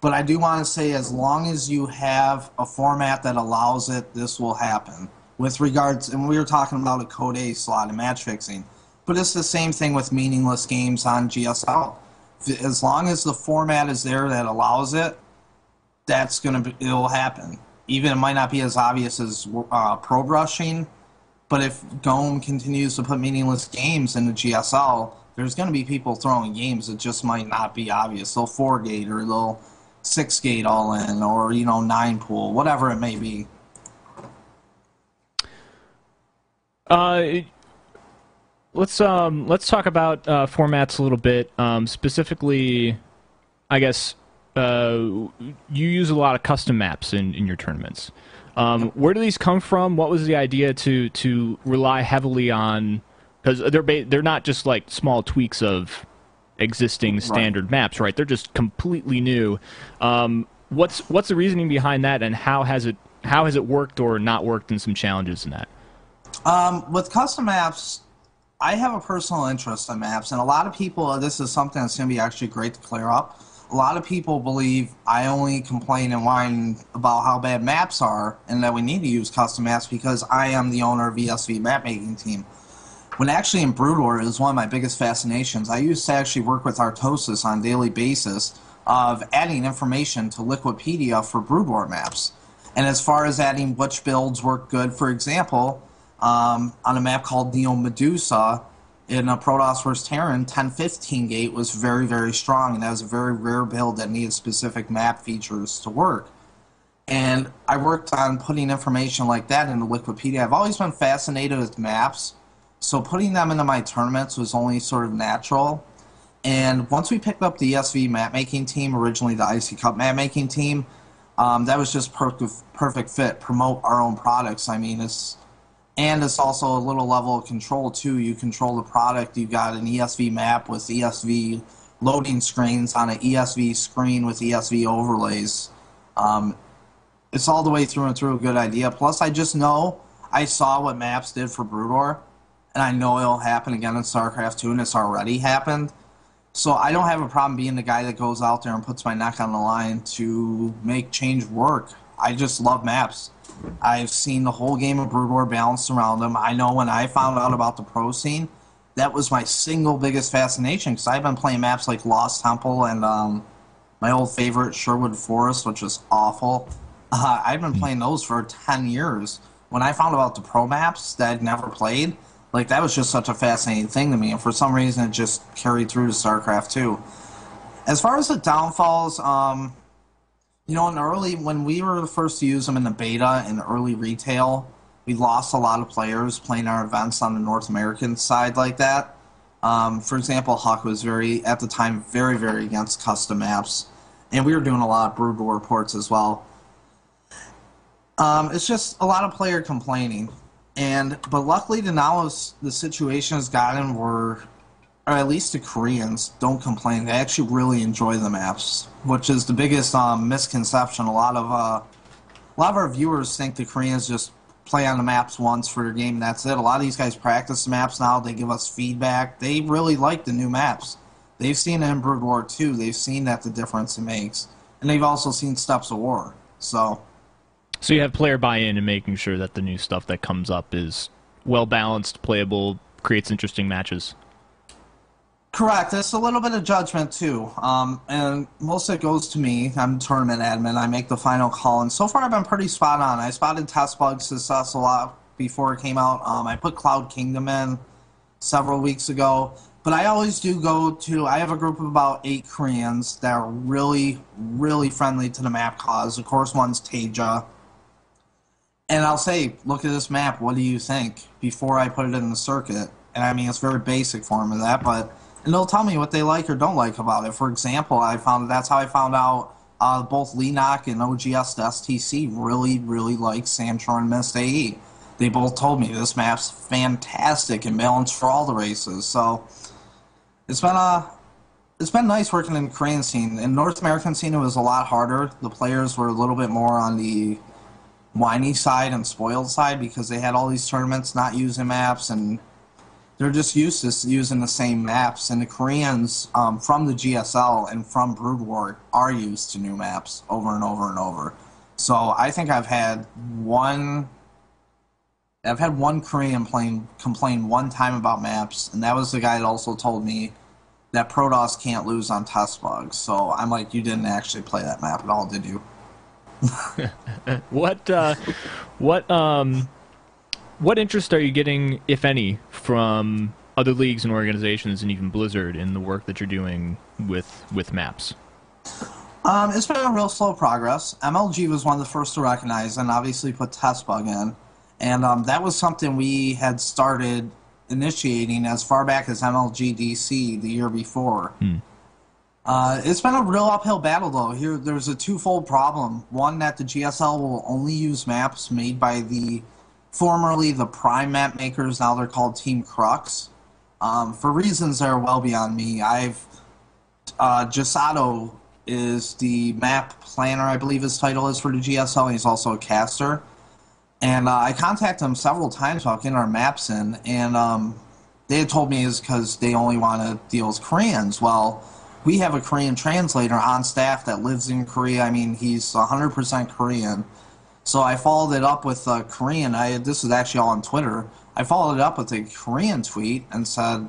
But I do want to say, as long as you have a format that allows it, this will happen. With regards, and we were talking about a Code A slot and match fixing, but it's the same thing with meaningless games on GSL. As long as the format is there that allows it, it'll happen. Even it might not be as obvious as pro brushing, but if GOM continues to put meaningless games into GSL, there's going to be people throwing games that just might not be obvious. They'll 4-gate or they'll 6-gate all in, or, you know, 9-pool, whatever it may be. Let's talk about formats a little bit. Specifically, I guess you use a lot of custom maps in your tournaments. Where do these come from? What was the idea to rely heavily on? Because they're not just like small tweaks of existing standard maps, right? They're just completely new. What's the reasoning behind that, and how has it worked or not worked, and some challenges in that? With custom maps, I have a personal interest in maps, and a lot of people, this is something that's going to be actually great to clear up. A lot of people believe I only complain and whine about how bad maps are and that we need to use custom maps because I am the owner of ESV mapmaking team. When actually in Brood War, it was one of my biggest fascinations. I used to actually work with Artosis on a daily basis of adding information to Liquipedia for Brood War maps. And as far as adding which builds work good, for example, on a map called Neo Medusa, in a Protoss vs. Terran, 10-15 gate was very, very strong, and that was a very rare build that needed specific map features to work. And I worked on putting information like that into Liquipedia. I've always been fascinated with maps, so putting them into my tournaments was only sort of natural. And once we picked up the ESV mapmaking team, originally the IC Cup mapmaking team, that was just perfect fit, promote our own products. I mean, it's also a little level of control, too. You control the product. You've got an ESV map with ESV loading screens on an ESV screen with ESV overlays. It's all the way through and through a good idea. Plus, I just know I saw what maps did for Brood War, and I know it'll happen again in StarCraft 2, and it's already happened. So I don't have a problem being the guy that goes out there and puts my neck on the line to make change work. I just love maps. I've seen the whole game of Brood War balanced around them. I know when I found out about the pro scene, that was my single biggest fascination, because I've been playing maps like Lost Temple and my old favorite, Sherwood Forest, which was awful. I've been playing those for 10 years. When I found about the pro maps that I'd never played, like, that was just such a fascinating thing to me, and for some reason it just carried through to StarCraft 2. As far as the downfalls, you know, when we were the first to use them in the beta in early retail, we lost a lot of players playing our events on the North American side like that. For example, Huck was at the time, very, very against custom maps, and we were doing a lot of Brood War reports as well. It's just a lot of player complaining, but luckily now the situation has gotten where, or at least the Koreans don't complain. They actually really enjoy the maps, which is the biggest misconception. A lot of our viewers think the Koreans just play on the maps once for their game and that's it. A lot of these guys practice the maps now. They give us feedback. They really like the new maps. They've seen it in Brood War 2. They've seen that the difference it makes. And they've also seen Steps of War. So you have player buy-in and making sure that the new stuff that comes up is well-balanced, playable, creates interesting matches. Correct. It's a little bit of judgment, too. And most of it goes to me. I'm tournament admin. I make the final call. And so far, I've been pretty spot on. I spotted test bug success a lot before it came out. I put Cloud Kingdom in several weeks ago. But I always do I have a group of about 8 Koreans that are really, really friendly to the map cause. Of course, one's Teja. And I'll say, look at this map. What do you think? Before I put it in the circuit. And I mean, it's very basic form of that, but... And they'll tell me what they like or don't like about it. For example, that's how I found out both Leenock and OGS to STC really, really like Sandstorm and Mist AE. They both told me this map's fantastic and balanced for all the races. So it's been nice working in the Korean scene. In North American scene, it was a lot harder. The players were a little bit more on the whiny side and spoiled side because they had all these tournaments not using maps and they're just used to using the same maps, and the Koreans from the GSL and from Brood War are used to new maps over and over and over. So I think I've had one Korean complain one time about maps, and that was the guy that also told me that Protoss can't lose on test bugs. So I'm like, you didn't actually play that map at all, did you? What interest are you getting, if any, from other leagues and organizations and even Blizzard in the work that you're doing with maps? It's been a real slow progress. MLG was one of the first to recognize and obviously put test bug in. And that was something we had started initiating as far back as MLG DC the year before. It's been a real uphill battle, though. There's a twofold problem. One, that the GSL will only use maps made by formerly the Prime map makers. Now they're called Team Crux. For reasons that are well beyond me. Gisato is the map planner, I believe his title is, for the GSL, and he's also a caster. And I contacted him several times about getting our maps in, and they had told me it's because they only want to deal with Koreans. Well, we have a Korean translator on staff that lives in Korea. I mean, he's 100% Korean. So I followed it up with a Korean. This is actually all on Twitter. I followed it up with a Korean tweet and said,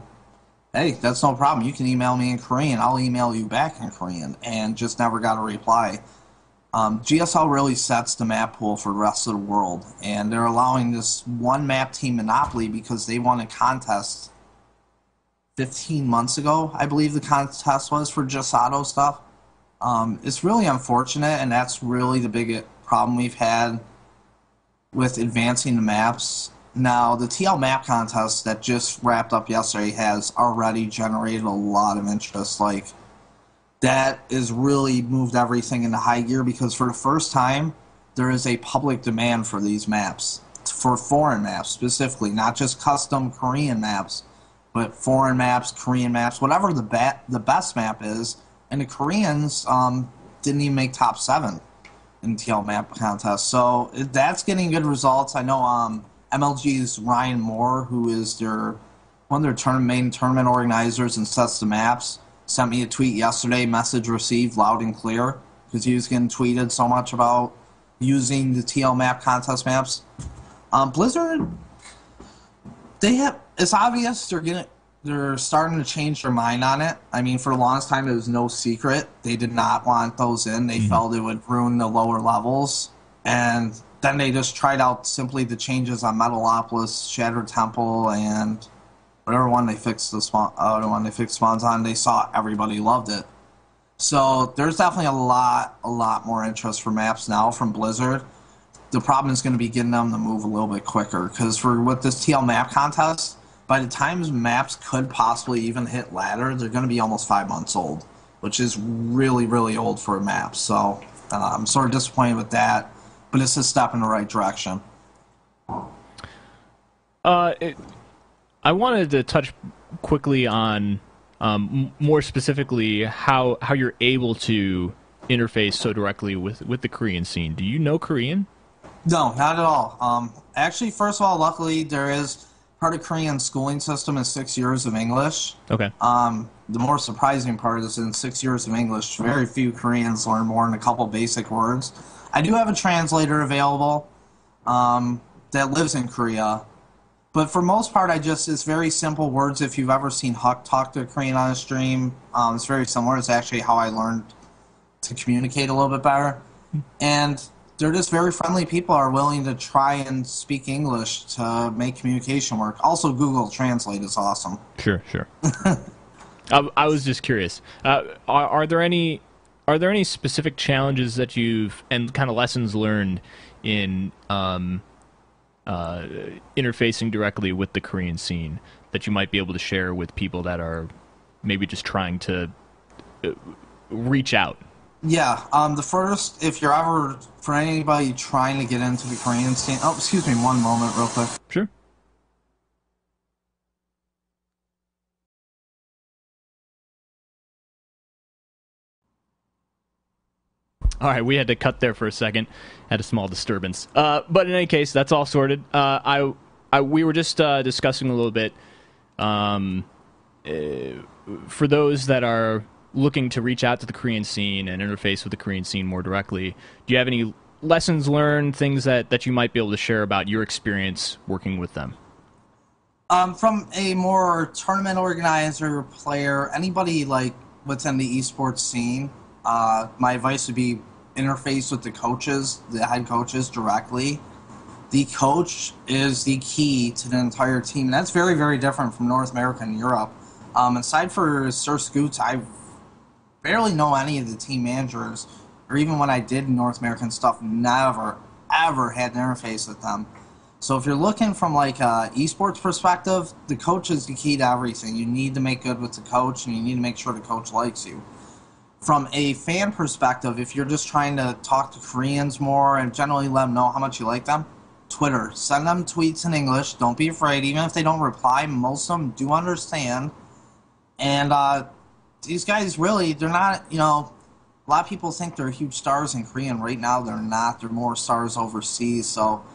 hey, that's no problem. You can email me in Korean. I'll email you back in Korean. And just never got a reply. GSL really sets the map pool for the rest of the world. And they're allowing this one map team monopoly because they won a contest 15 months ago, I believe the contest was, for Gisato stuff. It's really unfortunate, and that's really the big problem we've had with advancing the maps. Now, the TL map contest that just wrapped up yesterday has already generated a lot of interest. Like, that has really moved everything into high gear because for the first time, there is a public demand for these maps, for foreign maps specifically, not just custom Korean maps, but foreign maps, Korean maps, whatever the best map is. And the Koreans didn't even make top 7 in TL map contest. So that's getting good results. I know MLG's Ryan Moore, who is one of their main tournament organizers and sets the maps, sent me a tweet yesterday, message received loud and clear, because he was getting tweeted so much about using the TL map contest maps. Blizzard, it's obvious they're starting to change their mind on it. I mean, for the longest time, it was no secret. They did not want those in. They felt it would ruin the lower levels. And then they just tried out simply the changes on Metalopolis, Shattered Temple, and whatever one they fixed spawns on. They saw everybody loved it. So there's definitely a lot more interest for maps now from Blizzard. The problem is going to be getting them to move a little bit quicker, because with this TL map contest, by the time maps could possibly even hit ladder, they're going to be almost 5 months old, which is really, really old for a map. So I'm sort of disappointed with that, but it's a step in the right direction. I wanted to touch quickly on more specifically how you're able to interface so directly with the Korean scene. Do you know Korean? No, not at all. Actually, first of all, luckily there is part of Korean schooling system is 6 years of English. Okay. The more surprising part is in 6 years of English, very few Koreans learn more than a couple basic words. I do have a translator available that lives in Korea. But for most part, it's very simple words. If you've ever seen Huck talk to Korean on a stream, it's very similar. It's actually how I learned to communicate a little bit better. And they're just very friendly people, are willing to try and speak English to make communication work. Also, Google Translate is awesome. Sure. I was just curious. Are there any specific challenges that you've and kind of lessons learned in interfacing directly with the Korean scene that you might be able to share with people that are maybe just trying to reach out? Yeah, the first, if you're ever, for anybody trying to get into the Korean scene, oh, excuse me, one moment real quick. Sure. All right, we had to cut there for a second. Had a small disturbance. But in any case, that's all sorted. We were just discussing a little bit for those that are looking to reach out to the Korean scene and interface with the Korean scene more directly. Do you have any lessons learned, things that you might be able to share about your experience working with them? From a more tournament organizer, player, anybody like within the esports scene, my advice would be interface with the coaches, the head coaches directly. The coach is the key to the entire team. And that's very, very different from North America and Europe. Aside for Sir Scoots, I barely know any of the team managers, or even when I did North American stuff, never, ever had an interface with them. So if you're looking from like a esports perspective, the coach is the key to everything. You need to make good with the coach, and you need to make sure the coach likes you. From a fan perspective, if you're just trying to talk to Koreans more and generally let them know how much you like them, Twitter. Send them tweets in English. Don't be afraid. Even if they don't reply, most of them do understand. And these guys really, they're not, a lot of people think they're huge stars in Korean. Right now, they're not. They're more stars overseas. So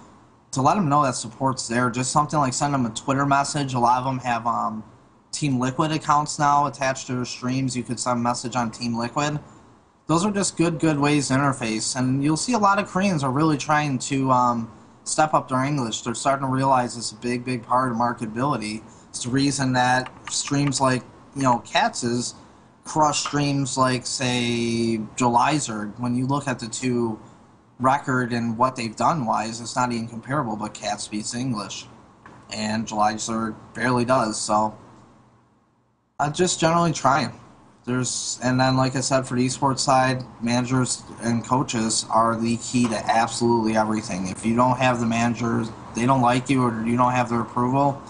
to let them know that support's there, just something like send them a Twitter message. A lot of them have Team Liquid accounts now attached to their streams. You could send a message on Team Liquid. Those are just good ways to interface. And you'll see a lot of Koreans are really trying to step up their English. They're starting to realize it's a big part of marketability. It's the reason that streams like, Katz's crush streams like, say, Jolizer. When you look at the two record and what they've done wise, it's not even comparable, but Katz speaks English. And Jolizer barely does, so just generally trying. And then, like I said, for the esports side, managers and coaches are the key to absolutely everything. If you don't have the managers, they don't like you, or you don't have their approval,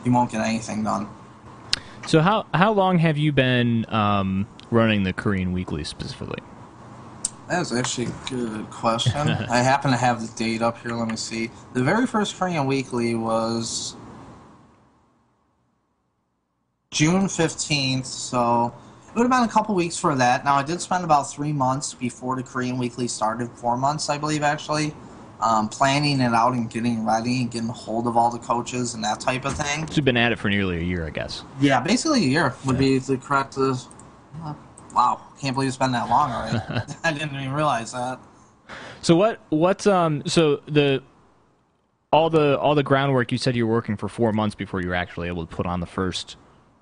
you won't get anything done. So how long have you been running the Korean Weekly specifically? That is actually a good question. I happen to have the date up here. Let me see. The very first Korean Weekly was June 15th, so it would have been a couple weeks for that. Now, I did spend about 3 months before the Korean Weekly started, 4 months, I believe, actually, planning it out and getting ready and getting a hold of all the coaches and that type of thing. So you've been at it for nearly a year, I guess. Yeah, basically a year would be the correct... wow, can't believe it's been that long already. I didn't even realize that. So all the groundwork, you said you were working for 4 months before you were actually able to put on the first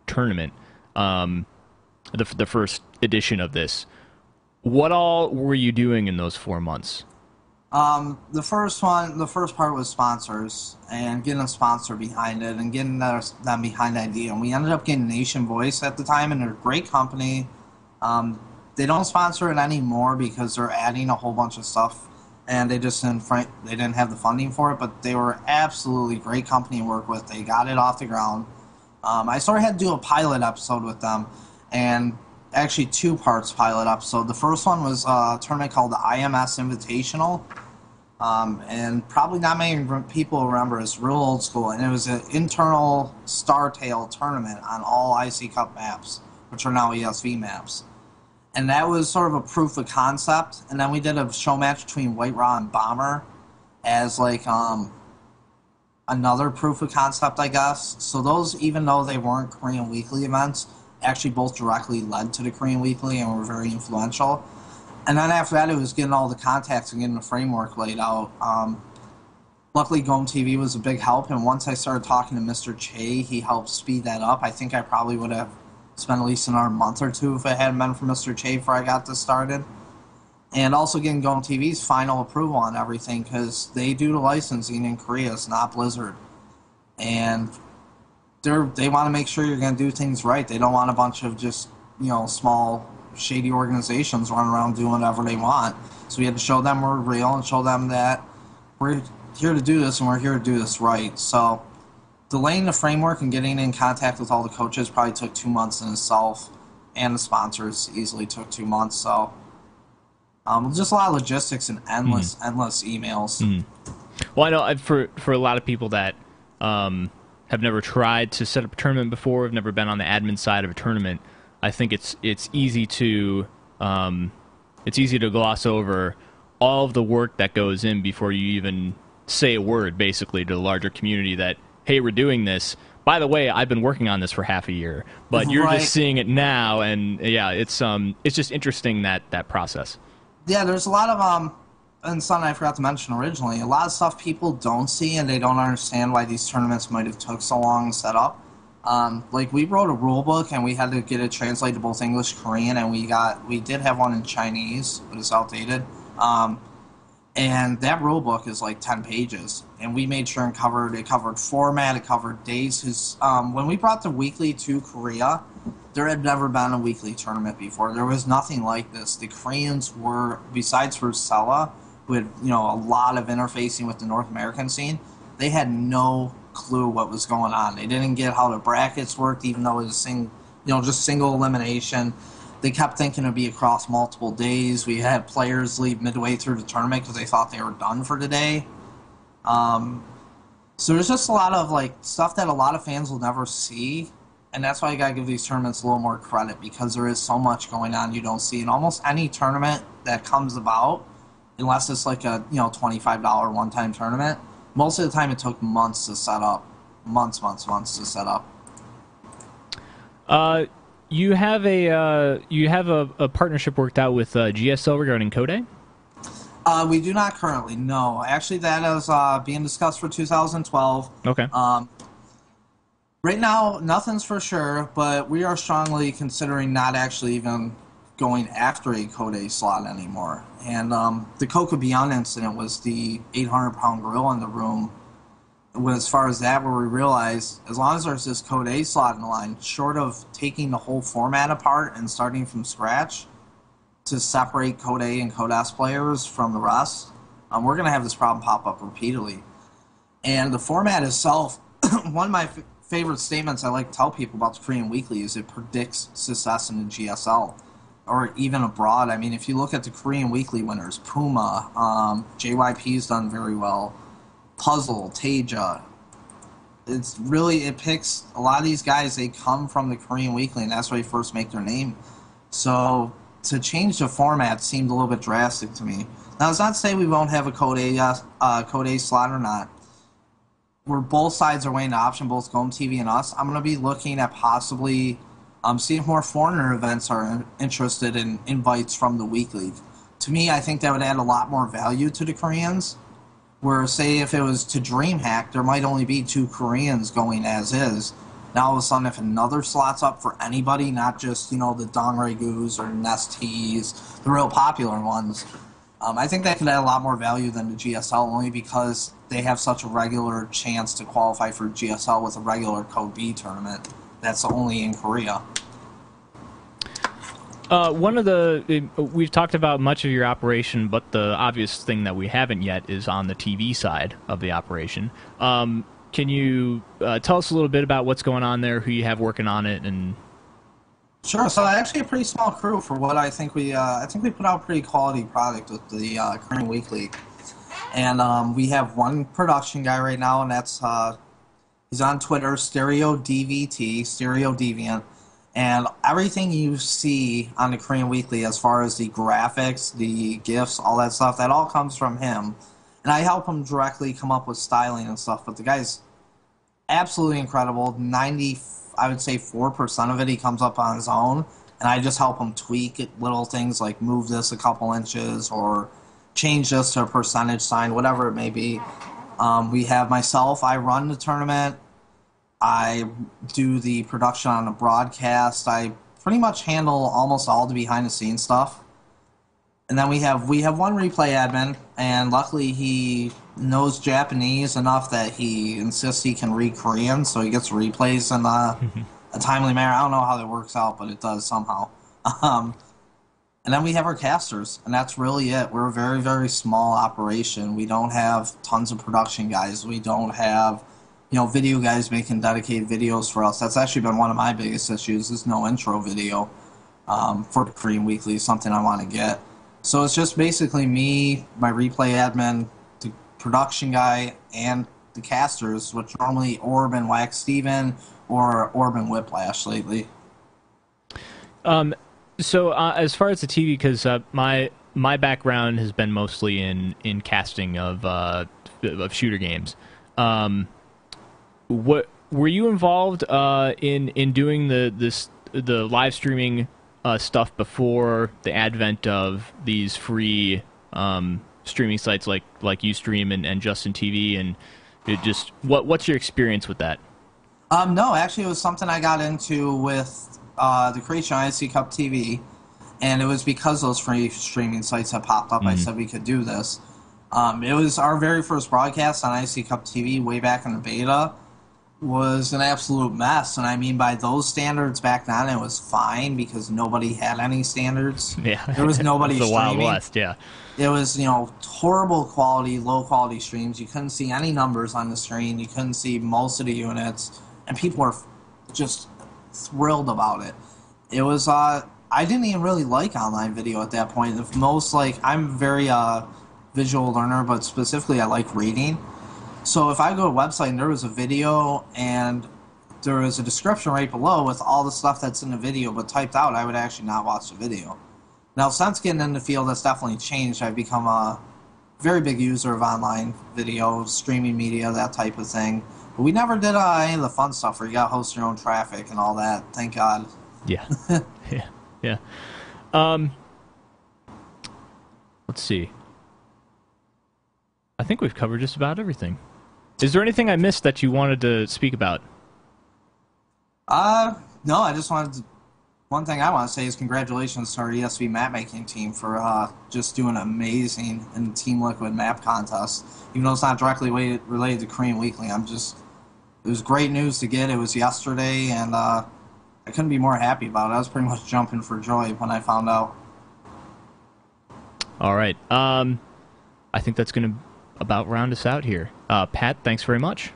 tournament, the first edition of this. What all were you doing in those 4 months? The first part was sponsors and getting a sponsor behind it and getting them behind the idea. And we ended up getting Nation Voice at the time, and they're a great company. They don't sponsor it anymore because they're adding a whole bunch of stuff, and they didn't have the funding for it. But they were absolutely great company to work with. They got it off the ground. I sort of had to do a pilot episode with them, and actually 2 parts pilot episode. The first one was a tournament called the IMS Invitational, and probably not many people remember. It's real old school, and it was an internal Startail tournament on all IC Cup maps, which are now ESV maps. And that was sort of a proof of concept. And then we did a show match between White Raw and Bomber as like another proof of concept, I guess. So those, even though they weren't Korean Weekly events, actually both directly led to the Korean Weekly and were very influential. And then after that, it was getting all the contacts and getting the framework laid out. Luckily, GOM TV was a big help, and once I started talking to Mr. Che, he helped speed that up. I think I probably would have spent at least another month or 2 if it hadn't been for Mr. Che before I got this started. And also getting GOM TV's final approval on everything, because they do the licensing in Korea, it's not Blizzard. And they want to make sure you're going to do things right. They don't want a bunch of just, small, shady organizations running around doing whatever they want. So we had to show them we're real and show them that we're here to do this and we're here to do this right. So delaying the framework and getting in contact with all the coaches probably took 2 months in itself, and the sponsors easily took 2 months. So just a lot of logistics and endless emails. Well, I know for a lot of people that have never tried to set up a tournament before, have never been on the admin side of a tournament, I think it's easy to gloss over all of the work that goes in before you even say a word, basically, to the larger community that, hey, we're doing this. By the way, I've been working on this for half a year, but you're just seeing it now, and yeah, it's just interesting that process. Yeah, there's a lot of and something I forgot to mention originally, a lot of stuff people don't see and they don't understand why these tournaments might have took so long to set up. Like, we wrote a rule book and we had to get it translated to both English, Korean, and we did have one in Chinese, but it's outdated. And that rule book is like 10 pages, and we made sure it covered format, it covered days. Because when we brought the weekly to Korea, there had never been a weekly tournament before. There was nothing like this. The Koreans were, besides for Sella, who had a lot of interfacing with the North American scene, they had no clue what was going on. They didn't get how the brackets worked, even though it was just single elimination. They kept thinking it'd be across multiple days. We had players leave midway through the tournament because they thought they were done for the day. So there's just a lot of stuff that a lot of fans will never see, and that's why you gotta give these tournaments a little more credit, because there is so much going on you don't see. In almost any tournament that comes about, unless it's like a $25 one-time tournament, most of the time it took months to set up. Months to set up. You have a partnership worked out with GSL regarding Code? We do not currently, no. Actually, that is being discussed for 2012. Okay. Right now, nothing's for sure, but we are strongly considering not actually even going after a Code slot anymore. And the Coca Beyond incident was the 800-pound gorilla in the room. As far as that, where we realized, as long as there's this Code A slot in the line, short of taking the whole format apart and starting from scratch to separate Code A and Code S players from the rest, we're going to have this problem pop up repeatedly. And the format itself, one of my favorite statements I like to tell people about the Korean Weekly is it predicts success in the GSL, or even abroad. I mean, if you look at the Korean Weekly winners, Puma, JYP's done very well, Puzzle, Teja. It picks a lot of these guys, they come from the Korean Weekly, and that's where they first make their name. So to change the format seemed a little bit drastic to me. Now, it's not to say we won't have a Code A slot or not. Where both sides are weighing the option, both GOM TV and us, I'm going to be looking at possibly seeing if more foreigner events are interested in invites from the Weekly. To me, I think that would add a lot more value to the Koreans. Where, say, if it was to DreamHack, there might only be 2 Koreans going as is. Now, all of a sudden, if another slot's up for anybody, not just, the Dongregus or Nesties, the real popular ones, I think that could add a lot more value than the GSL, only because they have such a regular chance to qualify for GSL with a regular Code B tournament that's only in Korea. We've talked about much of your operation, but the obvious thing that we haven't yet is on the TV side of the operation. Can you tell us a little bit about what's going on there, who you have working on it, and... Sure. So actually a pretty small crew for what I think I think we put out pretty quality product with the Korean Weekly. And we have one production guy right now, and that's he's on Twitter, Stereo DVT, Stereo Deviant. And everything you see on the Korean Weekly as far as the graphics, the GIFs, all that stuff, that all comes from him. And I help him directly come up with styling and stuff, but the guy's absolutely incredible. 4% of it he comes up on his own, and I just help him tweak it, little things like move this a couple inches or change this to a percentage sign, whatever it may be. We have myself, I run the tournament, I do the production on the broadcast, I pretty much handle almost all the behind-the-scenes stuff. And then we have one replay admin, and luckily he knows Japanese enough that he insists he can read Korean, so he gets replays in a timely manner. I don't know how that works out, but it does somehow. And then we have our casters, and that's really it. We're a very, very small operation. We don't have tons of production guys. We don't have, video guys making dedicated videos for us. That's actually been one of my biggest issues, is no intro video for the Korean Weekly, something I want to get. So it's just basically me, my replay admin, the production guy, and the casters, which normally Orb and Wax Steven or Orb and Whiplash lately. So as far as the TV, because my background has been mostly in casting of shooter games. What were you involved in doing the live streaming stuff before the advent of these free streaming sites like Ustream and Justin TV, and what's your experience with that? No, actually, it was something I got into with the creation of IC Cup TV, and it was because those free streaming sites had popped up. I said we could do this. It was our very first broadcast on IC Cup TV way back in the beta. Was an absolute mess, and I mean by those standards back then it was fine because nobody had any standards. Yeah, there was nobody the streaming. Wild West. Yeah, it was horrible quality, low quality streams. You couldn't see any numbers on the screen. You couldn't see most of the units, and people were just thrilled about it. It was I didn't even really like online video at that point. The most I'm very visual learner, but specifically I like reading. So if I go to a website and there was a video and there was a description right below with all the stuff that's in the video but typed out, I would actually not watch the video. Now, since getting in the field, that's definitely changed. I've become a very big user of online video, streaming media, that type of thing. But we never did any of the fun stuff where you got to host your own traffic and all that. Thank God. Yeah. Yeah. Let's see. I think we've covered just about everything. Is there anything I missed that you wanted to speak about? No, I just wanted to... One thing I want to say is congratulations to our ESV map making team for just doing amazing in the Team Liquid map contest. Even though it's not directly related to Korean Weekly, it was great news to get. It was yesterday, and I couldn't be more happy about it. I was pretty much jumping for joy when I found out. All right. I think that's going to about round us out here. Pat, thanks very much.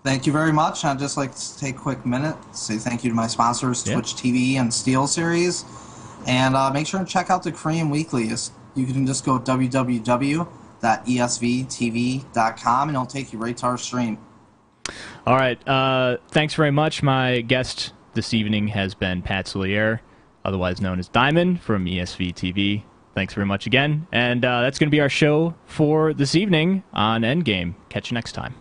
Thank you very much. I'd just like to take a quick minute to say thank you to my sponsors, Twitch TV and SteelSeries. And make sure to check out the Korean Weekly. You can just go www.esvtv.com and it'll take you right to our stream. All right. Thanks very much. My guest this evening has been Pat Soulliere, otherwise known as Diamond from ESV TV. Thanks very much again. And that's going to be our show for this evening on Endgame. Catch you next time.